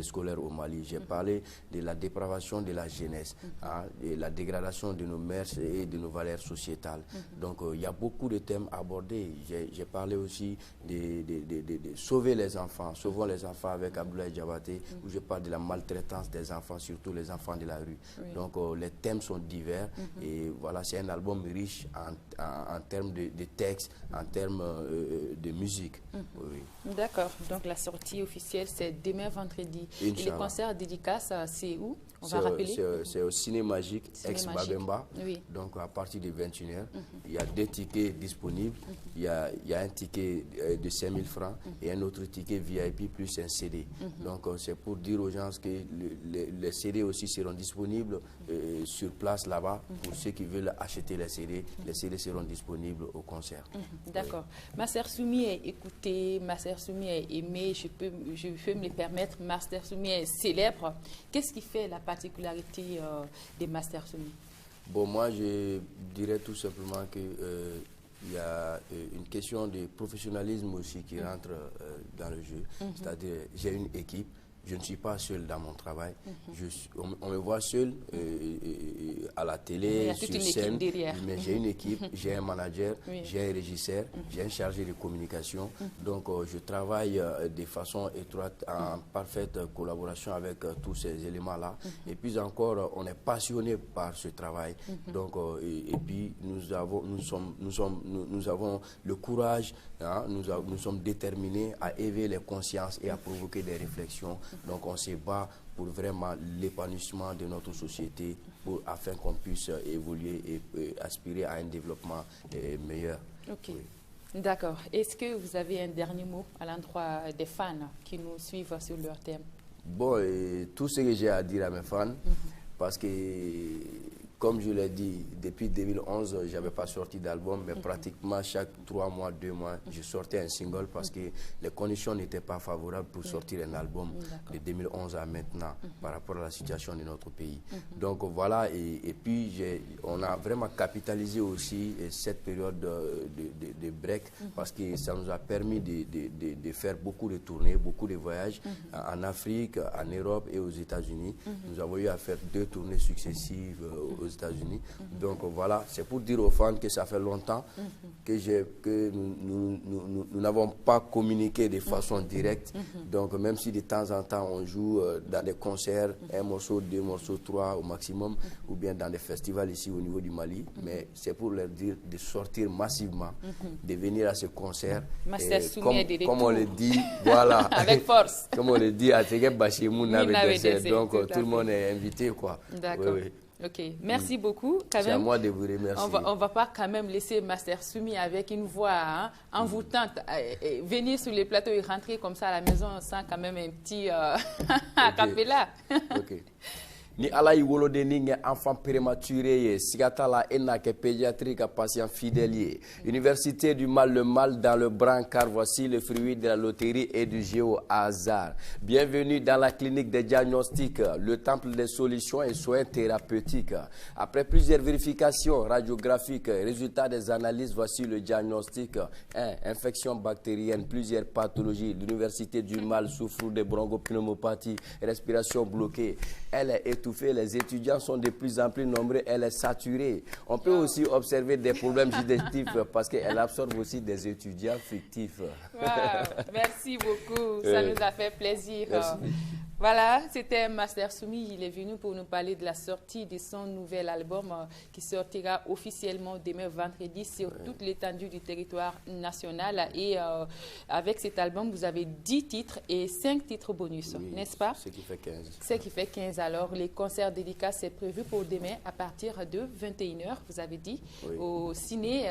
scolaire au Mali, j'ai parlé de la dépravation de la jeunesse, de la dégradation de nos mœurs et de nos valeurs sociétales. Donc il y a beaucoup de thèmes abordés. J'ai parlé aussi de sauver les enfants, sauvons les enfants avec Abdoulaye Diabaté, où je parle de la maltraitance des enfants, surtout les enfants de la rue. Donc les thèmes sont divers et voilà, c'est un album riche en termes de texte, en termes de musique. D'accord, donc la sortie officielle c'est demain vendredi. Et le concert dédicace, c'est où? On va rappeler. C'est au Ciné Magique, ex-Babemba. Donc à partir de 21h, il y a 2 tickets disponibles. Il y a un ticket de 5 000 francs et un autre ticket VIP plus un CD. Donc c'est pour dire aux gens que les CD aussi seront disponibles sur place là-bas. Pour ceux qui veulent acheter les CD seront disponibles au concert. D'accord. Master Soumi est écouté, Master Soumi est aimé, je peux me le permettre, Master Soumi est célèbre. Qu'est-ce qui fait la particularité des Master Soumi? Bon, moi je dirais tout simplement que il y a une question de professionnalisme aussi qui rentre dans le jeu. C'est-à-dire, j'ai une équipe. Je ne suis pas seul dans mon travail. On me voit seul à la télé, sur scène, mais j'ai une équipe, j'ai un manager, j'ai un régisseur, j'ai un chargé de communication. Donc je travaille de façon étroite, en parfaite collaboration avec tous ces éléments-là. Et puis encore, on est passionné par ce travail. Donc, et puis nous avons le courage, nous sommes déterminés à éveiller les consciences et à provoquer des réflexions. Donc on se bat pour vraiment l'épanouissement de notre société afin qu'on puisse évoluer et aspirer à un développement meilleur. Ok. D'accord. Est-ce que vous avez un dernier mot à l'endroit des fans qui nous suivent sur leur thème? Bon, tout ce que j'ai à dire à mes fans, parce que comme je l'ai dit, depuis 2011, je n'avais pas sorti d'album, mais pratiquement chaque 3 mois, 2 mois, je sortais un single parce que les conditions n'étaient pas favorables pour sortir un album de 2011 à maintenant par rapport à la situation de notre pays. Donc voilà, et puis on a vraiment capitalisé aussi cette période de break parce que ça nous a permis de faire beaucoup de tournées, beaucoup de voyages en Afrique, en Europe et aux États-Unis. Nous avons eu à faire 2 tournées successives aux États-Unis. Donc voilà, c'est pour dire aux fans que ça fait longtemps que nous n'avons pas communiqué de façon directe. Donc même si de temps en temps on joue dans des concerts, 1 morceau, 2 morceaux, 3 au maximum, ou bien dans des festivals ici au niveau du Mali, mais c'est pour leur dire de sortir massivement, de venir à ce concert. Comme on le dit, voilà. Avec force. Comme on le dit, à Tegeb Bachimou, donc tout le monde est invité, quoi. D'accord. Ok, merci beaucoup. C'est à moi de vous remercier. On va pas quand même laisser Master Soumi avec une voix envoûtante venir sur les plateaux et rentrer comme ça à la maison sans quand même un petit acapella. Ok. Ni ala y wolode ni nge enfant prématuré ye sigata la ena ke pédiatrie ka patient fidèle ye. Université du mal le mal dans le brancard, voici le fruit de la loterie et du jeu au hasard. Bienvenue dans la clinique des diagnostics, le temple des solutions et soins thérapeutiques. Après plusieurs vérifications radiographiques, résultats des analyses, voici le diagnostic. 1. Infection bactérienne, plusieurs pathologies. L'université du mal souffre de bronchopneumopathie, respiration bloquée. Elle est étouffée, les étudiants sont de plus en plus nombreux, elle est saturée. On peut aussi observer des problèmes digestifs parce qu'elle absorbe aussi des étudiants fictifs. Wow, merci beaucoup, ça nous a fait plaisir. Merci. Voilà, c'était Master Soumi. Il est venu pour nous parler de la sortie de son nouvel album qui sortira officiellement demain vendredi sur toute l'étendue du territoire national. Et avec cet album, vous avez 10 titres et 5 titres bonus, Oui, n'est-ce pas? Ce qui fait 15. Ce qui fait 15. Alors, les concerts dédicats, c'est prévu pour demain à partir de 21h, vous avez dit, Oui. au ciné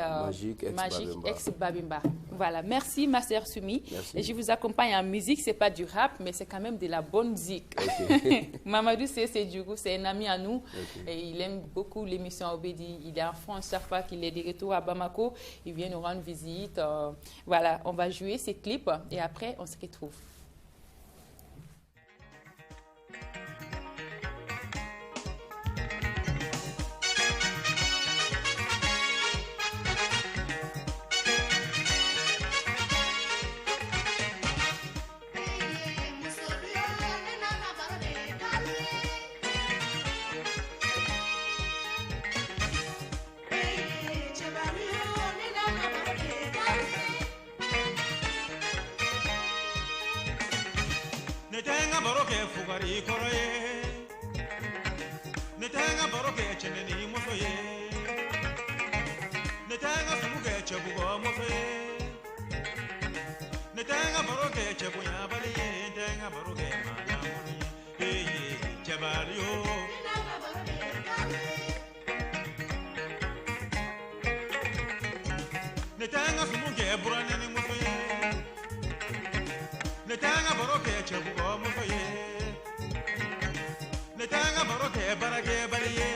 Magique ex-Babimba. Voilà, merci Master Soumi. Merci. Et je vous accompagne en musique, c'est pas du rap, mais c'est quand même de la bonne musique. Okay. Mamadou Djougou, c'est un ami à nous. Okay. Et il aime beaucoup l'émission Obédi. Il est en France chaque fois qu'il est de retour à Bamako. Il vient nous rendre visite. Voilà, on va jouer ces clips et après, on se retrouve. Netenga baroke fugari koroye, netenga baroke cheneni mosoye, netenga sumuge chebugo mosoye, netenga baroke chebuya baliye, netenga baroke manamuni, hey chebario. Netenga sumuge buraneni mosoye. Netanga baroke chebugo mosoye, netanga baroke barage baliye,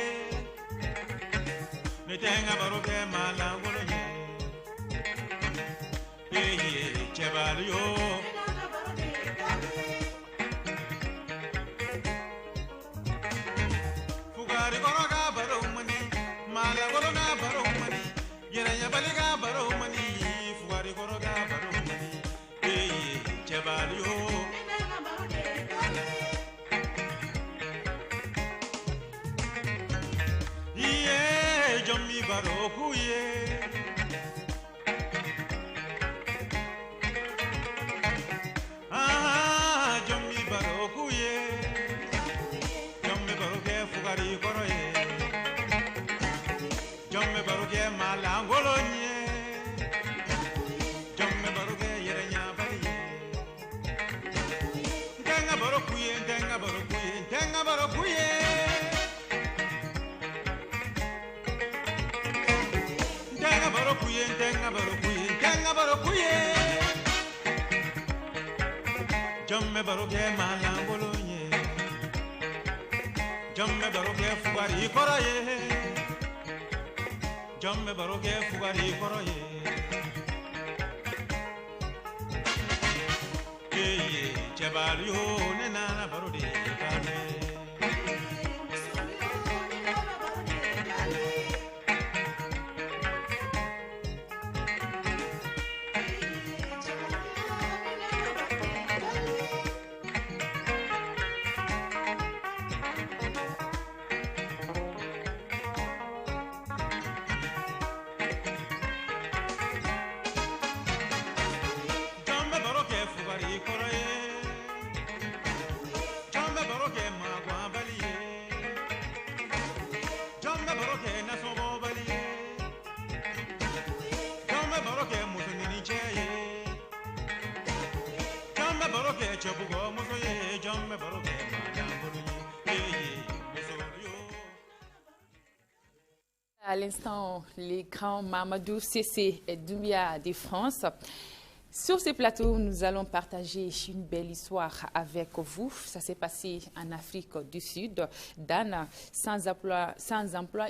netanga baroke malangolo ye, ye chebalio. Fugari goroga baro mani, malangolo na baro mani, yeranya baliga baro mani, fugari goroga baro mani, ye chebalio. Ye jommi baroku ye, ah jommi baroku ye, jommi baroke fugari koro ye, jommi baroke malangolo nye, jommi baroke yerenya bali ye. Ntenga barokuye, ntenga barokuye, ntenga barokuye. Ntenga barokuye, ntenga barokuye, ntenga barokuye. Jomme baroke malangolo nye, jomme baroke fugari koro ye, jomme baroke fugari koro ye. Chebalio nena barode kale. Jambe baroke fugari koroye. Jambe À l'instant, les grands Mamadou Cissé et Doumbia de France. Sur ce plateau, nous allons partager une belle histoire avec vous. Ça s'est passé en Afrique du Sud. Dan, sans emploi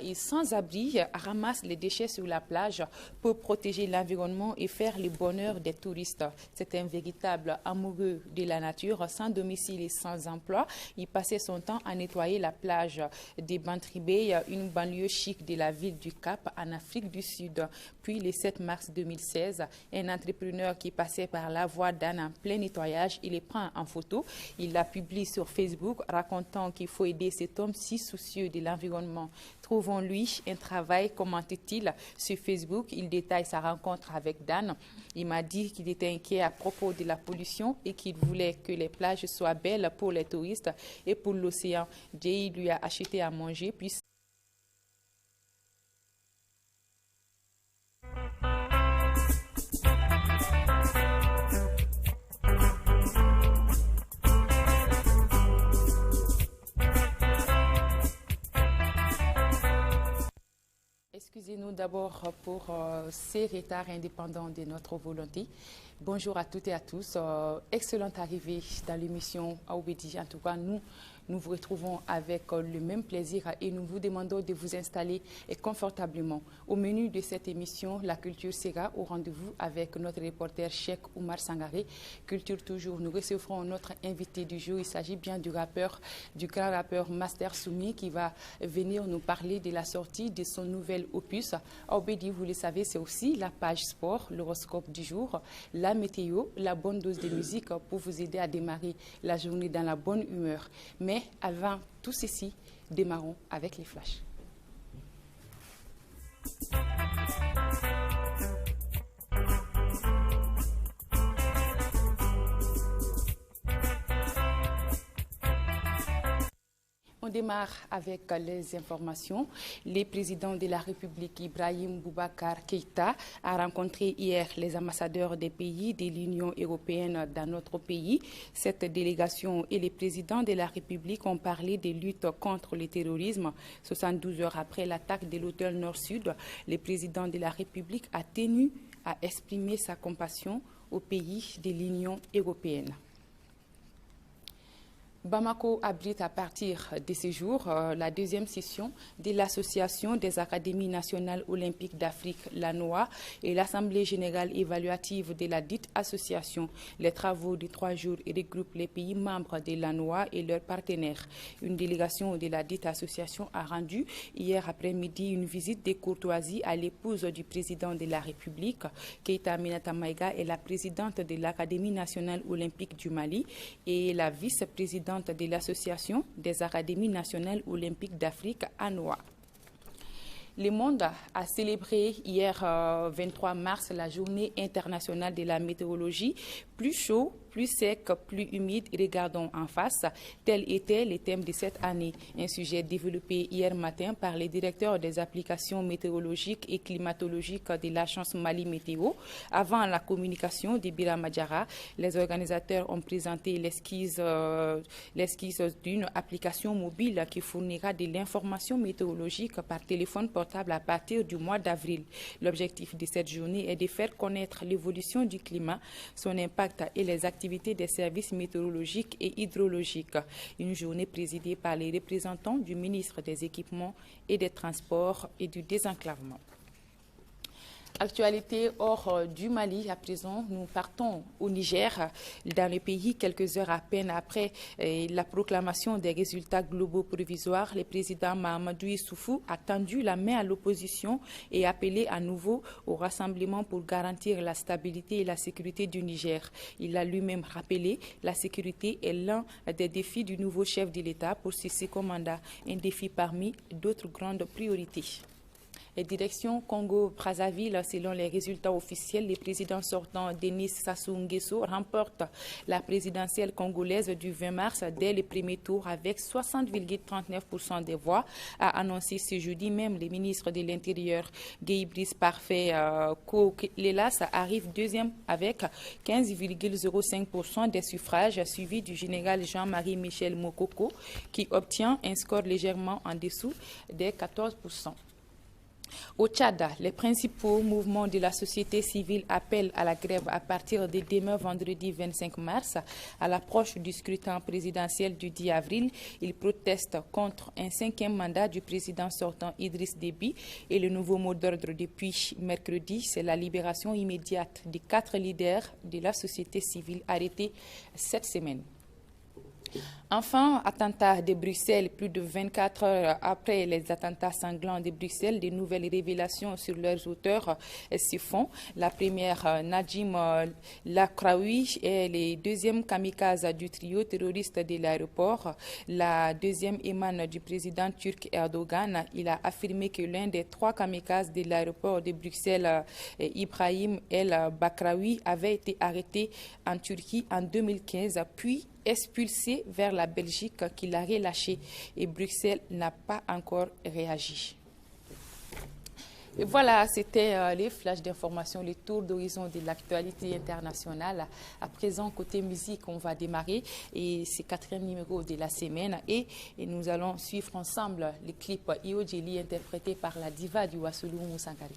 et sans abri, ramasse les déchets sur la plage pour protéger l'environnement et faire le bonheur des touristes. C'est un véritable amoureux de la nature, sans domicile et sans emploi. Il passait son temps à nettoyer la plage de Bantribé, une banlieue chic de la ville du Cap en Afrique du Sud. Puis, le 7 mars 2016, un entrepreneur qui passait par la voie Dan en plein nettoyage, il les prend en photo. Il la publie sur Facebook, racontant qu'il faut aider cet homme si soucieux de l'environnement. Trouvons-lui un travail, commente-t-il sur Facebook. Il détaille sa rencontre avec Dan. Il m'a dit qu'il était inquiet à propos de la pollution et qu'il voulait que les plages soient belles pour les touristes et pour l'océan. Jay lui a acheté à manger, puis excusez-nous d'abord pour ces retards indépendants de notre volonté. Bonjour à toutes et à tous. Excellente arrivée dans l'émission Aoubedi. En tout cas, nous vous retrouvons avec le même plaisir et nous vous demandons de vous installer confortablement. Au menu de cette émission, la culture sera au rendez-vous avec notre reporter Cheikh Oumar Sangaré. Culture toujours, nous recevrons notre invité du jour. Il s'agit bien du grand rappeur Master Soumi qui va venir nous parler de la sortie de son nouvel opus. Aoubedi, vous le savez, c'est aussi la page sport, l'horoscope du jour, la météo, la bonne dose de musique pour vous aider à démarrer la journée dans la bonne humeur. Mais avant tout ceci, démarrons avec les flashs. On démarre avec les informations. Le président de la République, Ibrahim Boubacar Keïta, a rencontré hier les ambassadeurs des pays de l'Union européenne dans notre pays. Cette délégation et les présidents de la République ont parlé de lutte contre le terrorisme. 72 heures après l'attaque de l'hôtel Nord-Sud, le président de la République a tenu à exprimer sa compassion aux pays de l'Union européenne. Bamako abrite à partir de ce jour la deuxième session de l'Association des Académies nationales olympiques d'Afrique, l'ANOA, et l'Assemblée générale évaluative de la dite association. Les travaux de 3 jours regroupent les pays membres de l'ANOA et leurs partenaires. Une délégation de la dite association a rendu hier après-midi une visite de courtoisie à l'épouse du président de la République. Keïta Aminata Maïga est la présidente de l'Académie nationale olympique du Mali et la vice-présidente de l'Association des Académies nationales olympiques d'Afrique, ANOA. Le monde a célébré hier 23 mars la journée internationale de la météorologie. Plus chaud, plus sec, plus humide, regardons en face. Tel était le thème de cette année. Un sujet développé hier matin par les directeurs des applications météorologiques et climatologiques de l'agence Mali Météo. Avant la communication de Bira Madjara, les organisateurs ont présenté l'esquisse d'une application mobile qui fournira de l'information météorologique par téléphone portable à partir du mois d'avril. L'objectif de cette journée est de faire connaître l'évolution du climat, son impact et les activités des services météorologiques et hydrologiques. Une journée présidée par les représentants du ministre des Équipements et des Transports et du Désenclavement. Actualité hors du Mali. À présent, nous partons au Niger, dans le pays, quelques heures à peine après la proclamation des résultats globaux provisoires. Le président Mahamadou Issoufou a tendu la main à l'opposition et appelé à nouveau au rassemblement pour garantir la stabilité et la sécurité du Niger. Il a lui-même rappelé la sécurité est l'un des défis du nouveau chef de l'État pour ce second mandat, un défi parmi d'autres grandes priorités. Et direction Congo-Brazzaville, selon les résultats officiels, le président sortant Denis Sassou Nguesso remporte la présidentielle congolaise du 20 mars dès le premier tour avec 60,39% des voix, a annoncé ce jeudi même le ministre de l'Intérieur Guy Brice Parfait Kolelas arrive deuxième avec 15,05% des suffrages, suivi du général Jean-Marie Michel Mokoko qui obtient un score légèrement en dessous des 14%. Au Tchad, les principaux mouvements de la société civile appellent à la grève à partir de demain vendredi 25 mars. À l'approche du scrutin présidentiel du 10 avril, ils protestent contre un 5e mandat du président sortant Idriss Déby et le nouveau mot d'ordre depuis mercredi, c'est la libération immédiate des 4 leaders de la société civile arrêtés cette semaine. Enfin, attentat de Bruxelles, plus de 24 heures après les attentats sanglants de Bruxelles, de nouvelles révélations sur leurs auteurs se font. La première, Najim Lakraoui, est le deuxième kamikaze du trio terroriste de l'aéroport. La deuxième émane du président turc Erdogan. Il a affirmé que l'un des 3 kamikazes de l'aéroport de Bruxelles, Ibrahim El Bakraoui, avait été arrêté en Turquie en 2015, puis expulsé vers la Belgique qui l'a relâché et Bruxelles n'a pas encore réagi. Et voilà, c'était les flashs d'information, les tours d'horizon de l'actualité internationale. À présent, côté musique, on va démarrer et c'est 4e numéro de la semaine et nous allons suivre ensemble le clip Iyo Jelly interprété par la diva du Wassoulou Moussankari.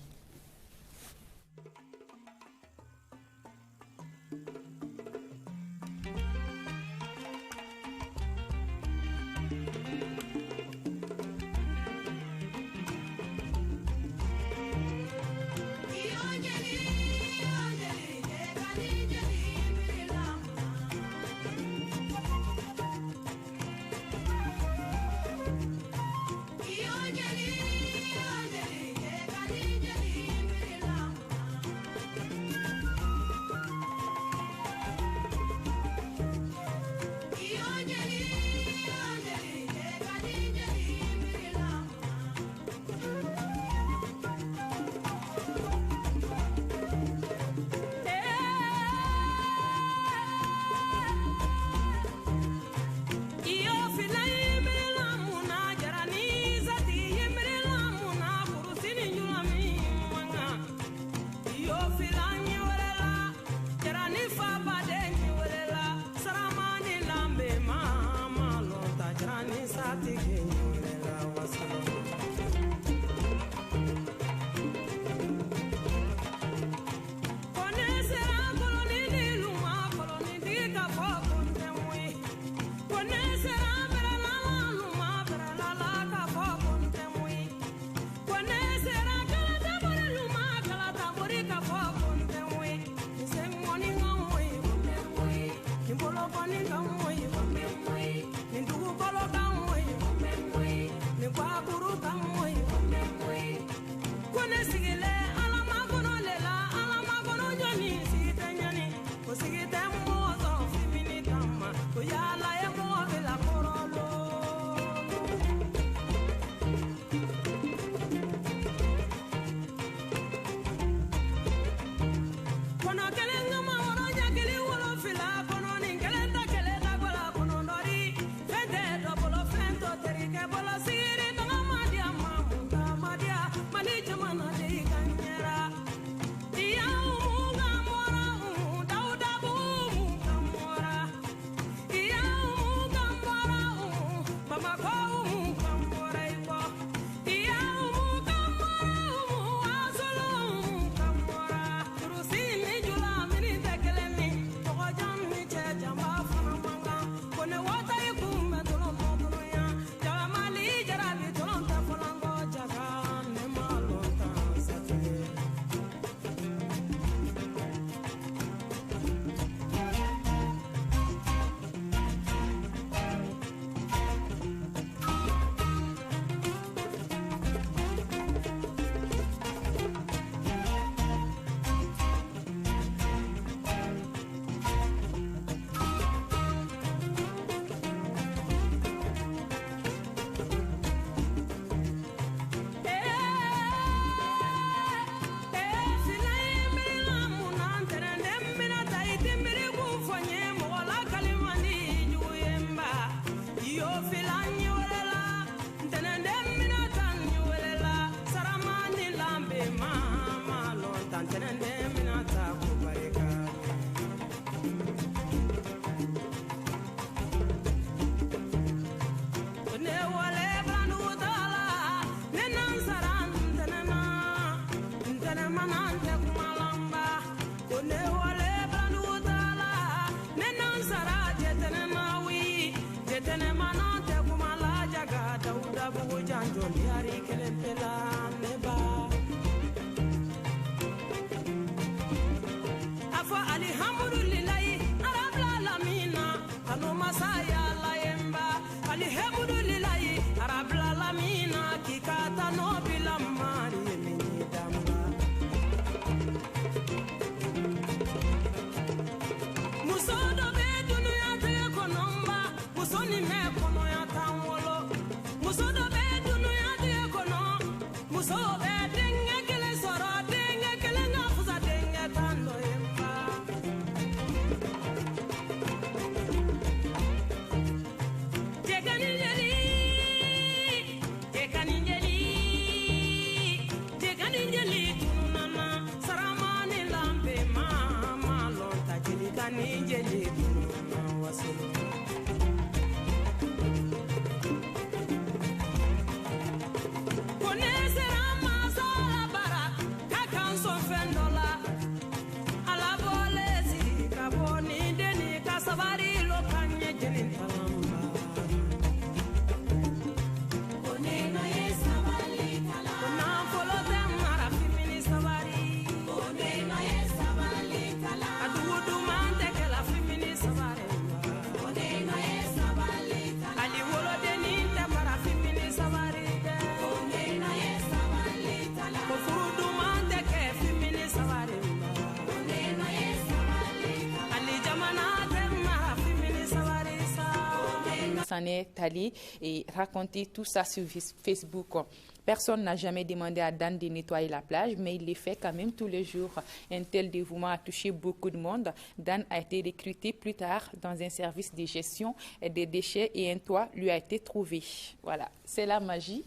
s'en est allé et raconter tout ça sur Facebook. Personne n'a jamais demandé à Dan de nettoyer la plage, mais il le fait quand même tous les jours. Un tel dévouement a touché beaucoup de monde. Dan a été recruté plus tard dans un service de gestion des déchets et un toit lui a été trouvé. Voilà, c'est la magie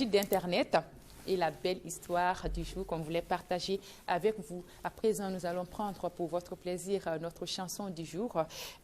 d'Internet. Et la belle histoire du jour qu'on voulait partager avec vous. À présent, nous allons prendre pour votre plaisir notre chanson du jour.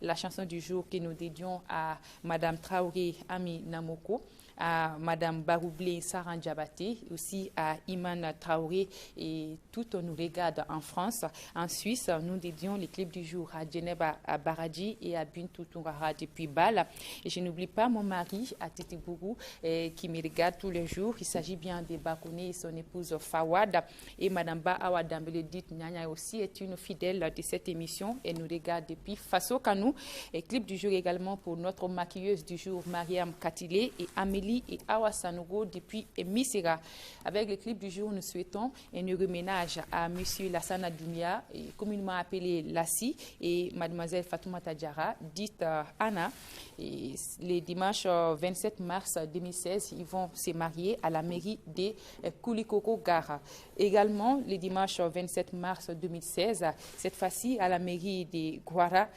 La chanson du jour que nous dédions à Madame Traoré Ami Namoko, à Madame Baroublé Saran Diabaté, aussi à Iman Traoré et tout nous regarde en France. En Suisse, nous dédions les clips du jour à Djeneba Baradji et à Bintou Toungara depuis Bâle. Et je n'oublie pas mon mari à Titi Bourou qui me regarde tous les jours. Il s'agit bien de Bakoné et son épouse Fawad. Et Madame Baawa Dambeledit Nyanya aussi est une fidèle de cette émission et nous regarde depuis Faso Kanou. Et clip du jour également pour notre maquilleuse du jour Mariam Katile et Amélie et Awa Sanogo depuis Misira. Avec le clip du jour, nous souhaitons un heureux ménage à Monsieur Lassana Doumia, communément appelé Lassi, et Mademoiselle Fatoumata Diarra, dite Anna. Et les dimanches 27 mars 2016, ils vont se marier à la mairie de Koulikoko Gara. Également, le dimanche 27 mars 2016, cette fois-ci à la mairie de Guara,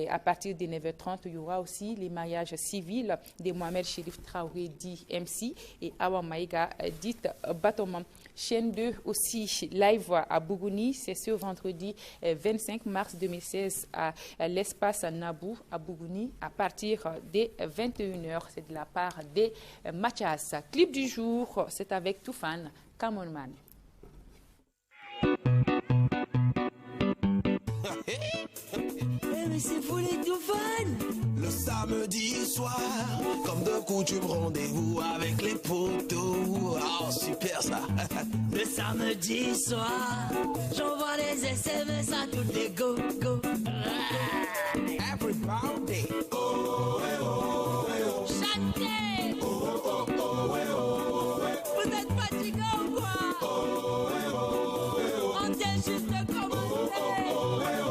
à partir de 9h30, il y aura aussi les mariages civils de Mohamed Chérif Traoré, dit MC, et Awa Maïga, dite Batoman. Chaîne 2 aussi live à Bougouni, c'est ce vendredi 25 mars 2016 à l'espace Nabou à Bougouni à partir des 21h. C'est de la part des Mathias. Clip du jour, c'est avec Toufan, Come on Man. C'est fou les Toufan. Le samedi soir, comme de coutume, rendez-vous avec les potos. Oh, super ça. Le samedi soir, j'envoie les SMS à toutes les go-go. Everybody. Oh, eh, oh, eh, oh. Chantez. Oh, oh, oh, eh, oh, eh. Vous êtes fatigués ou quoi? Oh, eh, oh, eh, oh. On vient juste de commencer. Oh, eh, oh.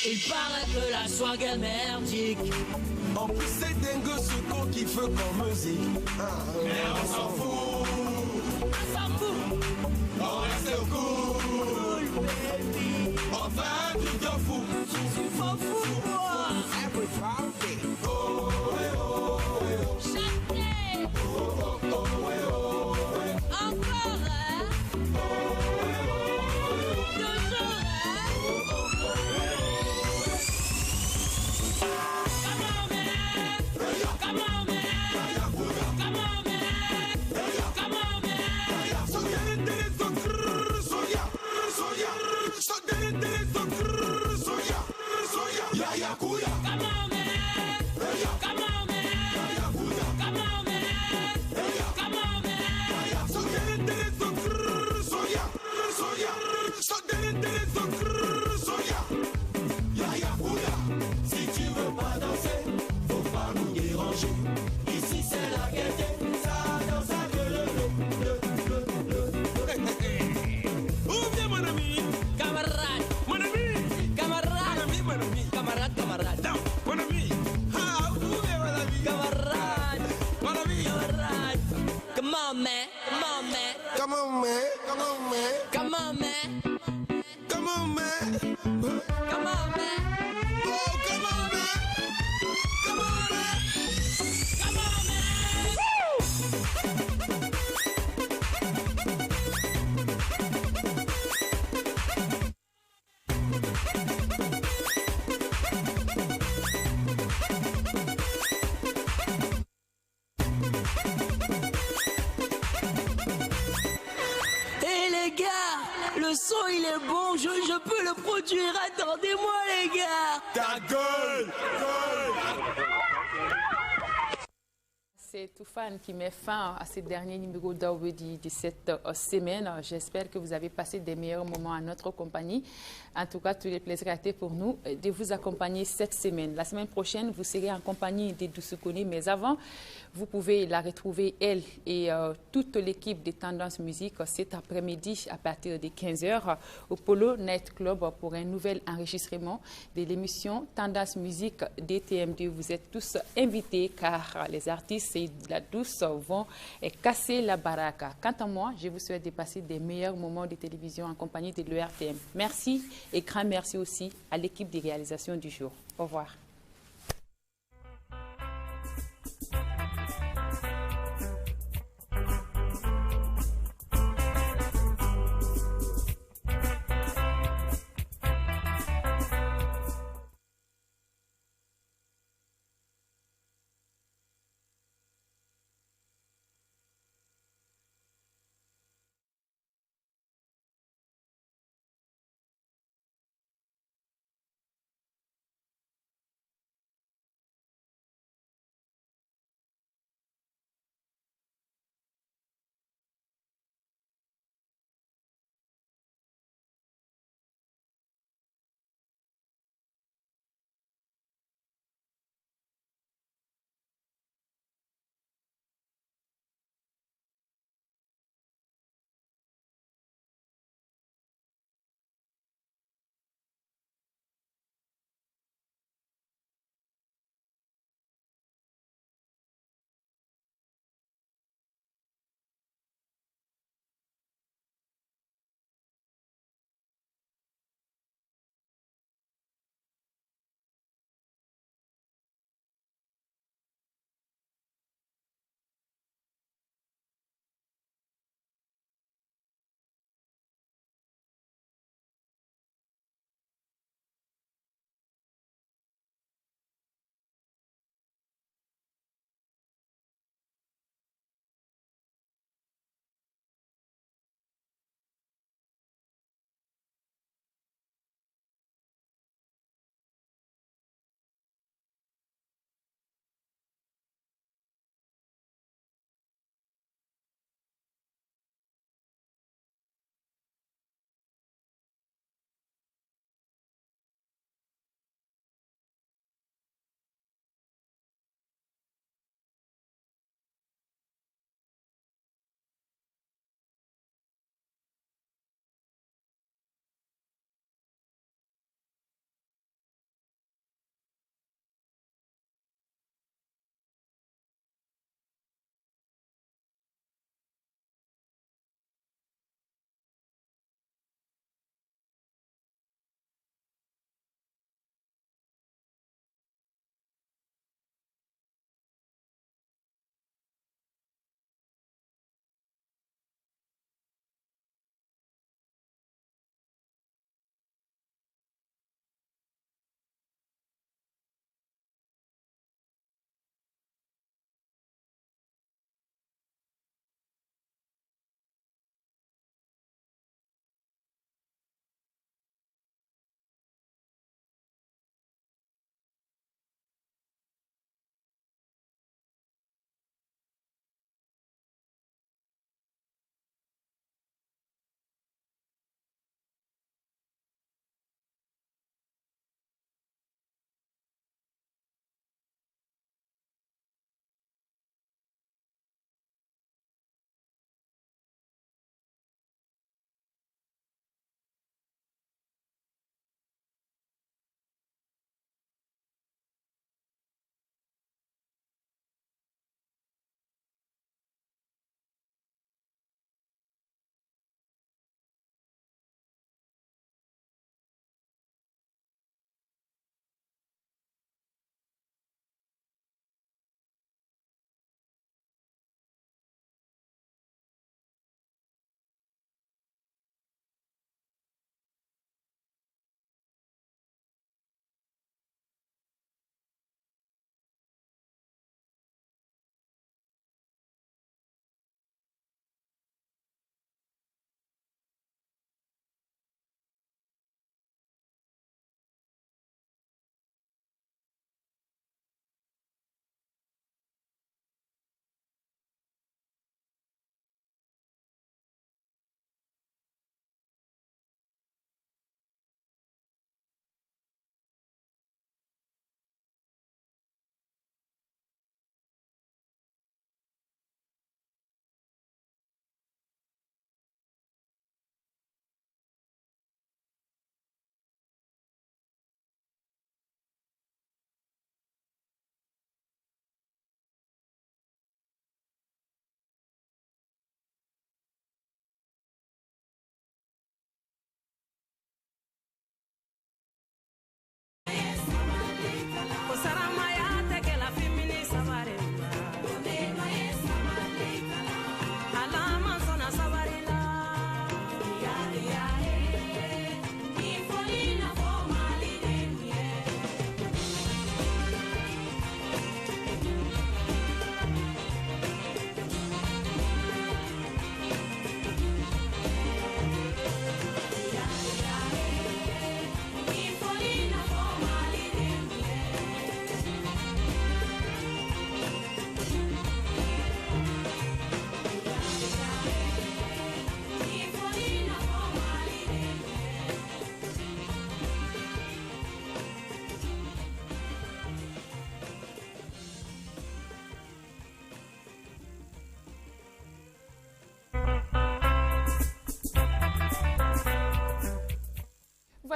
Il paraît que la swag est merdique. En plus c'est dingue ce qu'on kiffe comme musique. Mais on s'en fout. On s'en fout. On reste cool, baby. Enfin tu t'en fous. Je suis pas fou moi. Everybody. Oh, eh, oh, eh, oh. Chantez. Oh, oh, oh, eh, oh, eh. Encore hein. Oh, eh, oh, eh. Toujours hein. Oh, oh, oh, eh, oh. le son il est bon, je peux le produire, attendez-moi les gars. Ta gueule. C'est Toufane qui met fin à ce dernier numéro d'Aouedi de cette semaine. J'espère que vous avez passé des meilleurs moments à notre compagnie. En tout cas, tout le plaisir a été pour nous de vous accompagner cette semaine. La semaine prochaine, vous serez en compagnie de Dousoukoni, mais avant, vous pouvez la retrouver, elle et toute l'équipe de Tendance Musique cet après-midi à partir de 15h au Polo Night Club pour un nouvel enregistrement de l'émission Tendance Musique DTM2. Vous êtes tous invités car les artistes et la douce vont casser la baraque. Quant à moi, je vous souhaite de passer des meilleurs moments de télévision en compagnie de l'ERTM. Merci et grand merci aussi à l'équipe de réalisation du jour. Au revoir.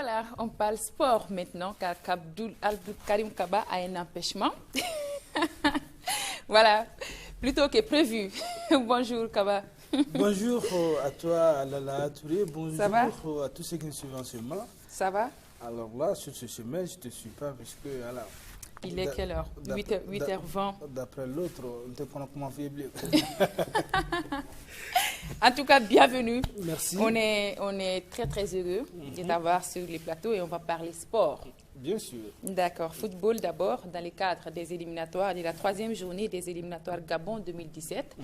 Voilà, on parle sport maintenant, car Karim Kaba a un empêchement. Voilà, plutôt que prévu. Bonjour Kaba. Bonjour à toi, Lala Touré. Bonjour à tous ceux qui nous suivent en ce moment. Ça va? Alors là, sur ce chemin, je ne te suis pas parce que... Alors, il est quelle heure? 8h20. D'après l'autre, on te connaît comment faire. En tout cas, bienvenue. Merci. On est très très heureux de t'avoir sur les plateaux et on va parler sport. Bien sûr. D'accord. Football d'abord, dans le cadre des éliminatoires, de la 3e journée des éliminatoires Gabon 2017.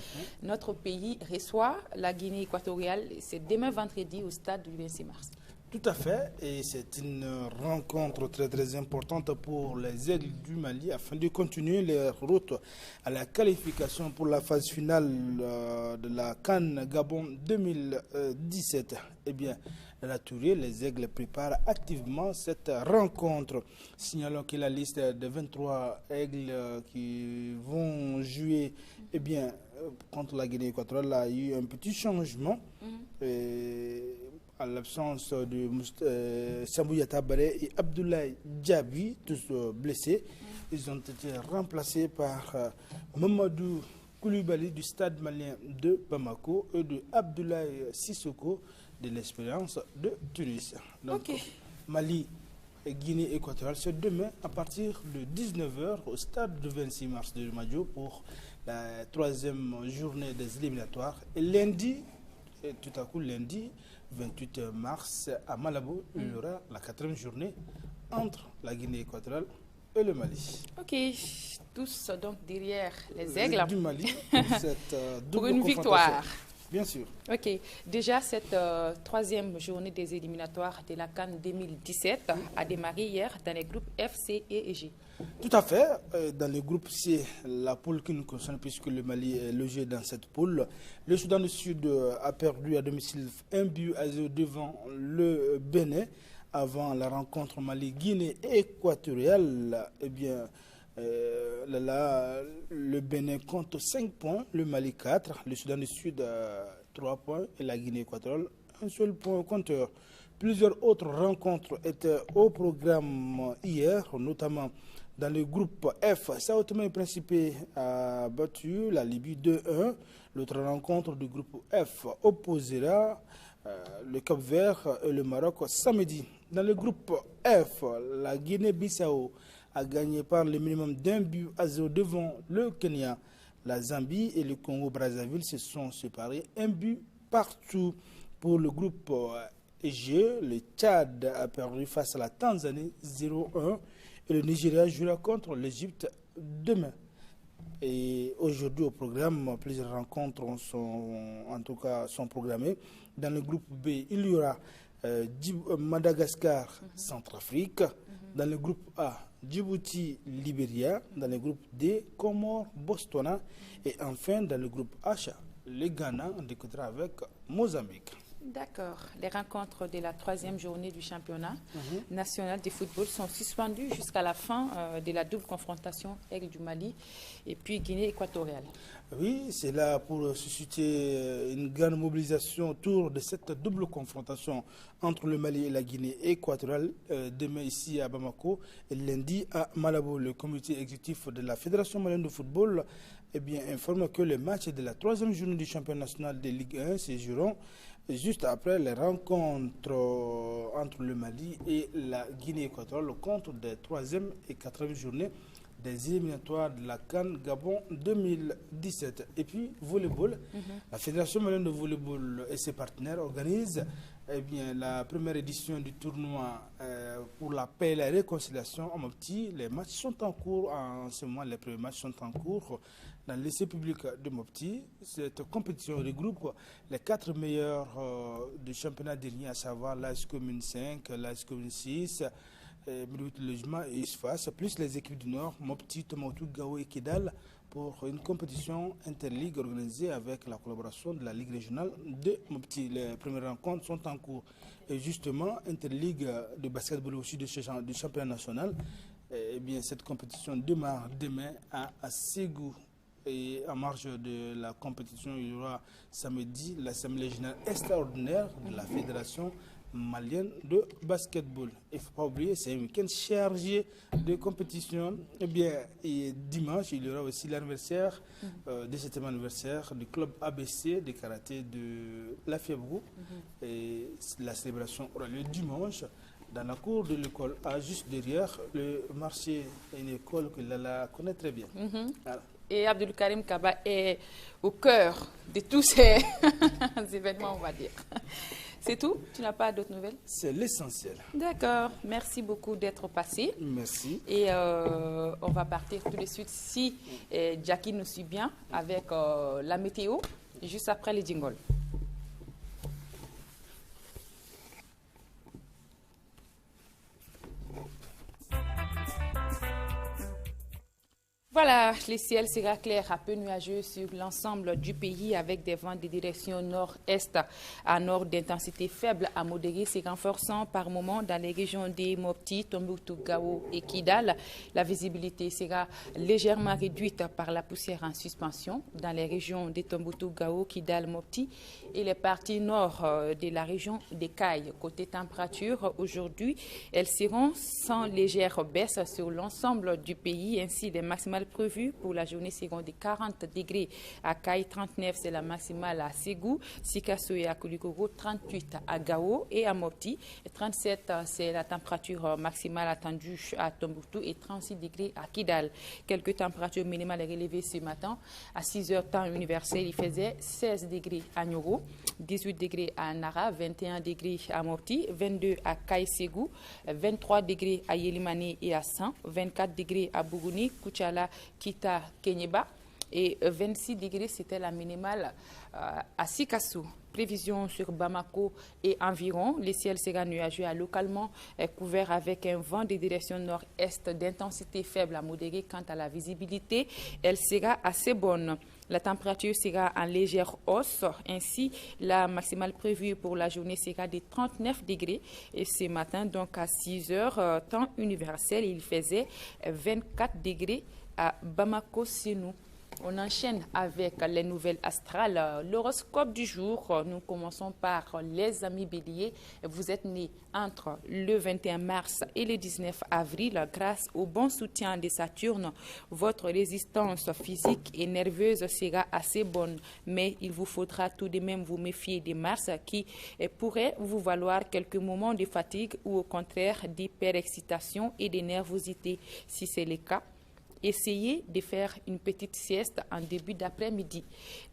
Notre pays reçoit la Guinée équatoriale. C'est demain vendredi au stade du 26 mars. Tout à fait, et c'est une rencontre très très importante pour les Aigles du Mali afin de continuer leur route à la qualification pour la phase finale de la CAN Gabon 2017. Eh bien, la Touré, les Aigles préparent activement cette rencontre. Signalons que la liste de 23 Aigles qui vont jouer contre la Guinée équatoriale a eu un petit changement. À l'absence de Sambou Tabare et Abdoulaye Diaby, tous blessés. Ils ont été remplacés par Mamadou Koulibaly du Stade malien de Bamako et de Abdoulaye Sissoko de l'Espérance de Tunis. Donc, Mali et Guinée équatoriale, c'est demain à partir de 19h au stade du 26 mars de Madio pour la 3e journée des éliminatoires. Et lundi, lundi 28 mars à Malabo, il y aura la 4e journée entre la Guinée équatoriale et le Mali. Ok, tous donc derrière les Aigles du Mali cette pour une victoire. Bien sûr. Ok, déjà cette 3e journée des éliminatoires de la CAN 2017 a démarré hier dans les groupes F, C et G. Tout à fait. Dans le groupe C, la poule qui nous concerne, puisque le Mali est logé dans cette poule, le Soudan du Sud a perdu à domicile 1-0 devant le Bénin avant la rencontre Mali-Guinée équatoriale. Eh bien, le Bénin compte 5 points, le Mali 4, le Soudan du Sud 3 points et la Guinée équatoriale un seul point au compteur. Plusieurs autres rencontres étaient au programme hier, notamment dans le groupe F. Sao Tomé et Principe a battu la Libye 2-1. L'autre rencontre du groupe F opposera le Cap-Vert et le Maroc samedi. Dans le groupe F, la Guinée-Bissau a gagné par le minimum d'1-0 devant le Kenya. La Zambie et le Congo-Brazzaville se sont séparés 1 but partout. Pour le groupe G, le Tchad a perdu face à la Tanzanie 0-1 et le Nigeria jouera contre l'Égypte demain. Et aujourd'hui au programme, plusieurs rencontres sont programmées. Dans le groupe B, il y aura Madagascar, Centrafrique. Dans le groupe A, Djibouti, Libéria. Dans le groupe D, Comores, Botswana. Et enfin, dans le groupe H, le Ghana, on découvrira avec Mozambique. D'accord. Les rencontres de la 3e journée du championnat national de football sont suspendues jusqu'à la fin de la double confrontation Aigle du Mali et puis Guinée équatoriale. Oui, c'est là pour susciter une grande mobilisation autour de cette double confrontation entre le Mali et la Guinée équatoriale demain ici à Bamako et lundi à Malabo. Le comité exécutif de la Fédération malienne de football informe que les matchs de la 3e journée du championnat national de Ligue 1 se joueront juste après les rencontres entre le Mali et la Guinée équatoriale, au compte des 3e et 4e journées des éliminatoires de la CAN Gabon 2017. Et puis, volleyball, la Fédération malienne de volleyball et ses partenaires organisent la première édition du tournoi pour la paix et la réconciliation en Mopti. Les matchs sont en cours en ce moment, les premiers matchs sont en cours dans le lycée public de Mopti. Cette compétition regroupe les 4 meilleurs du championnat dernier, à savoir l'AS Commune 5, l'AS Commune 6, Logement et ISFAS, plus les équipes du Nord, Mopti, Tomatou, Gao et Kidal, pour une compétition interligue organisée avec la collaboration de la Ligue régionale de Mopti. Les premières rencontres sont en cours. Et justement, interligue de basketball aussi du championnat national. Cette compétition démarre demain à Ségou. Et en marge de la compétition, il y aura samedi l'Assemblée générale extraordinaire de la Fédération malienne de basketball. Il ne faut pas oublier, c'est un week-end chargé de compétition. Eh bien, et dimanche, il y aura aussi l'anniversaire, 17e anniversaire du club ABC de karaté de La Fièvre. Et la célébration aura lieu dimanche dans la cour de l'école, juste derrière le marché, une école que Lala connaît très bien. Voilà. Et Abdul Karim Kaba est au cœur de tous ces événements, on va dire. C'est tout? Tu n'as pas d'autres nouvelles? C'est l'essentiel. D'accord. Merci beaucoup d'être passé. Merci. Et on va partir tout de suite, si Jackie nous suit bien, avec la météo, juste après les jingles. Voilà, le ciel sera clair, à peu nuageux sur l'ensemble du pays avec des vents de direction nord-est à nord d'intensité faible à modérée, se renforçant par moments dans les régions de Mopti, Tombouctou, Gao et Kidal. La visibilité sera légèrement réduite par la poussière en suspension dans les régions de Tombouctou, Gao, Kidal, Mopti et les parties nord de la région des Cailles. Côté température, aujourd'hui, elles seront sans légère baisse sur l'ensemble du pays, ainsi les maximales prévues pour la journée seront de 40 degrés à Caille, 39 c'est la maximale à Ségou, Sikasso et à Koulikoro, 38 à Gao et à Mopti, 37 c'est la température maximale attendue à Tombouctou et 36 degrés à Kidal. Quelques températures minimales relevées ce matin. À 6 heures temps universel, il faisait 16 degrés à Nyoro, 18 degrés à Nara, 21 degrés à Mopti, 22 à Caille Ségou, 23 degrés à Yelimane et à San, 24 degrés à Bougouni, Kouchala, Kita, Kenyeba et 26 degrés, c'était la minimale à Sikassou. Prévision sur Bamako et environ. Le ciel sera nuageux localement couvert avec un vent de direction nord-est d'intensité faible à modérée. Quant à la visibilité, elle sera assez bonne. La température sera en légère hausse. Ainsi, la maximale prévue pour la journée sera de 39 degrés. Et ce matin, donc à 6 heures, temps universel, il faisait 24 degrés à Bamako-Sinou. On enchaîne avec les nouvelles astrales. L'horoscope du jour, nous commençons par les amis béliers. Vous êtes nés entre le 21 mars et le 19 avril. Grâce au bon soutien de Saturne, votre résistance physique et nerveuse sera assez bonne. Mais il vous faudra tout de même vous méfier des Mars qui pourraient vous valoir quelques moments de fatigue ou au contraire d'hyperexcitation et de nervosité. Si c'est le cas, essayez de faire une petite sieste en début d'après-midi.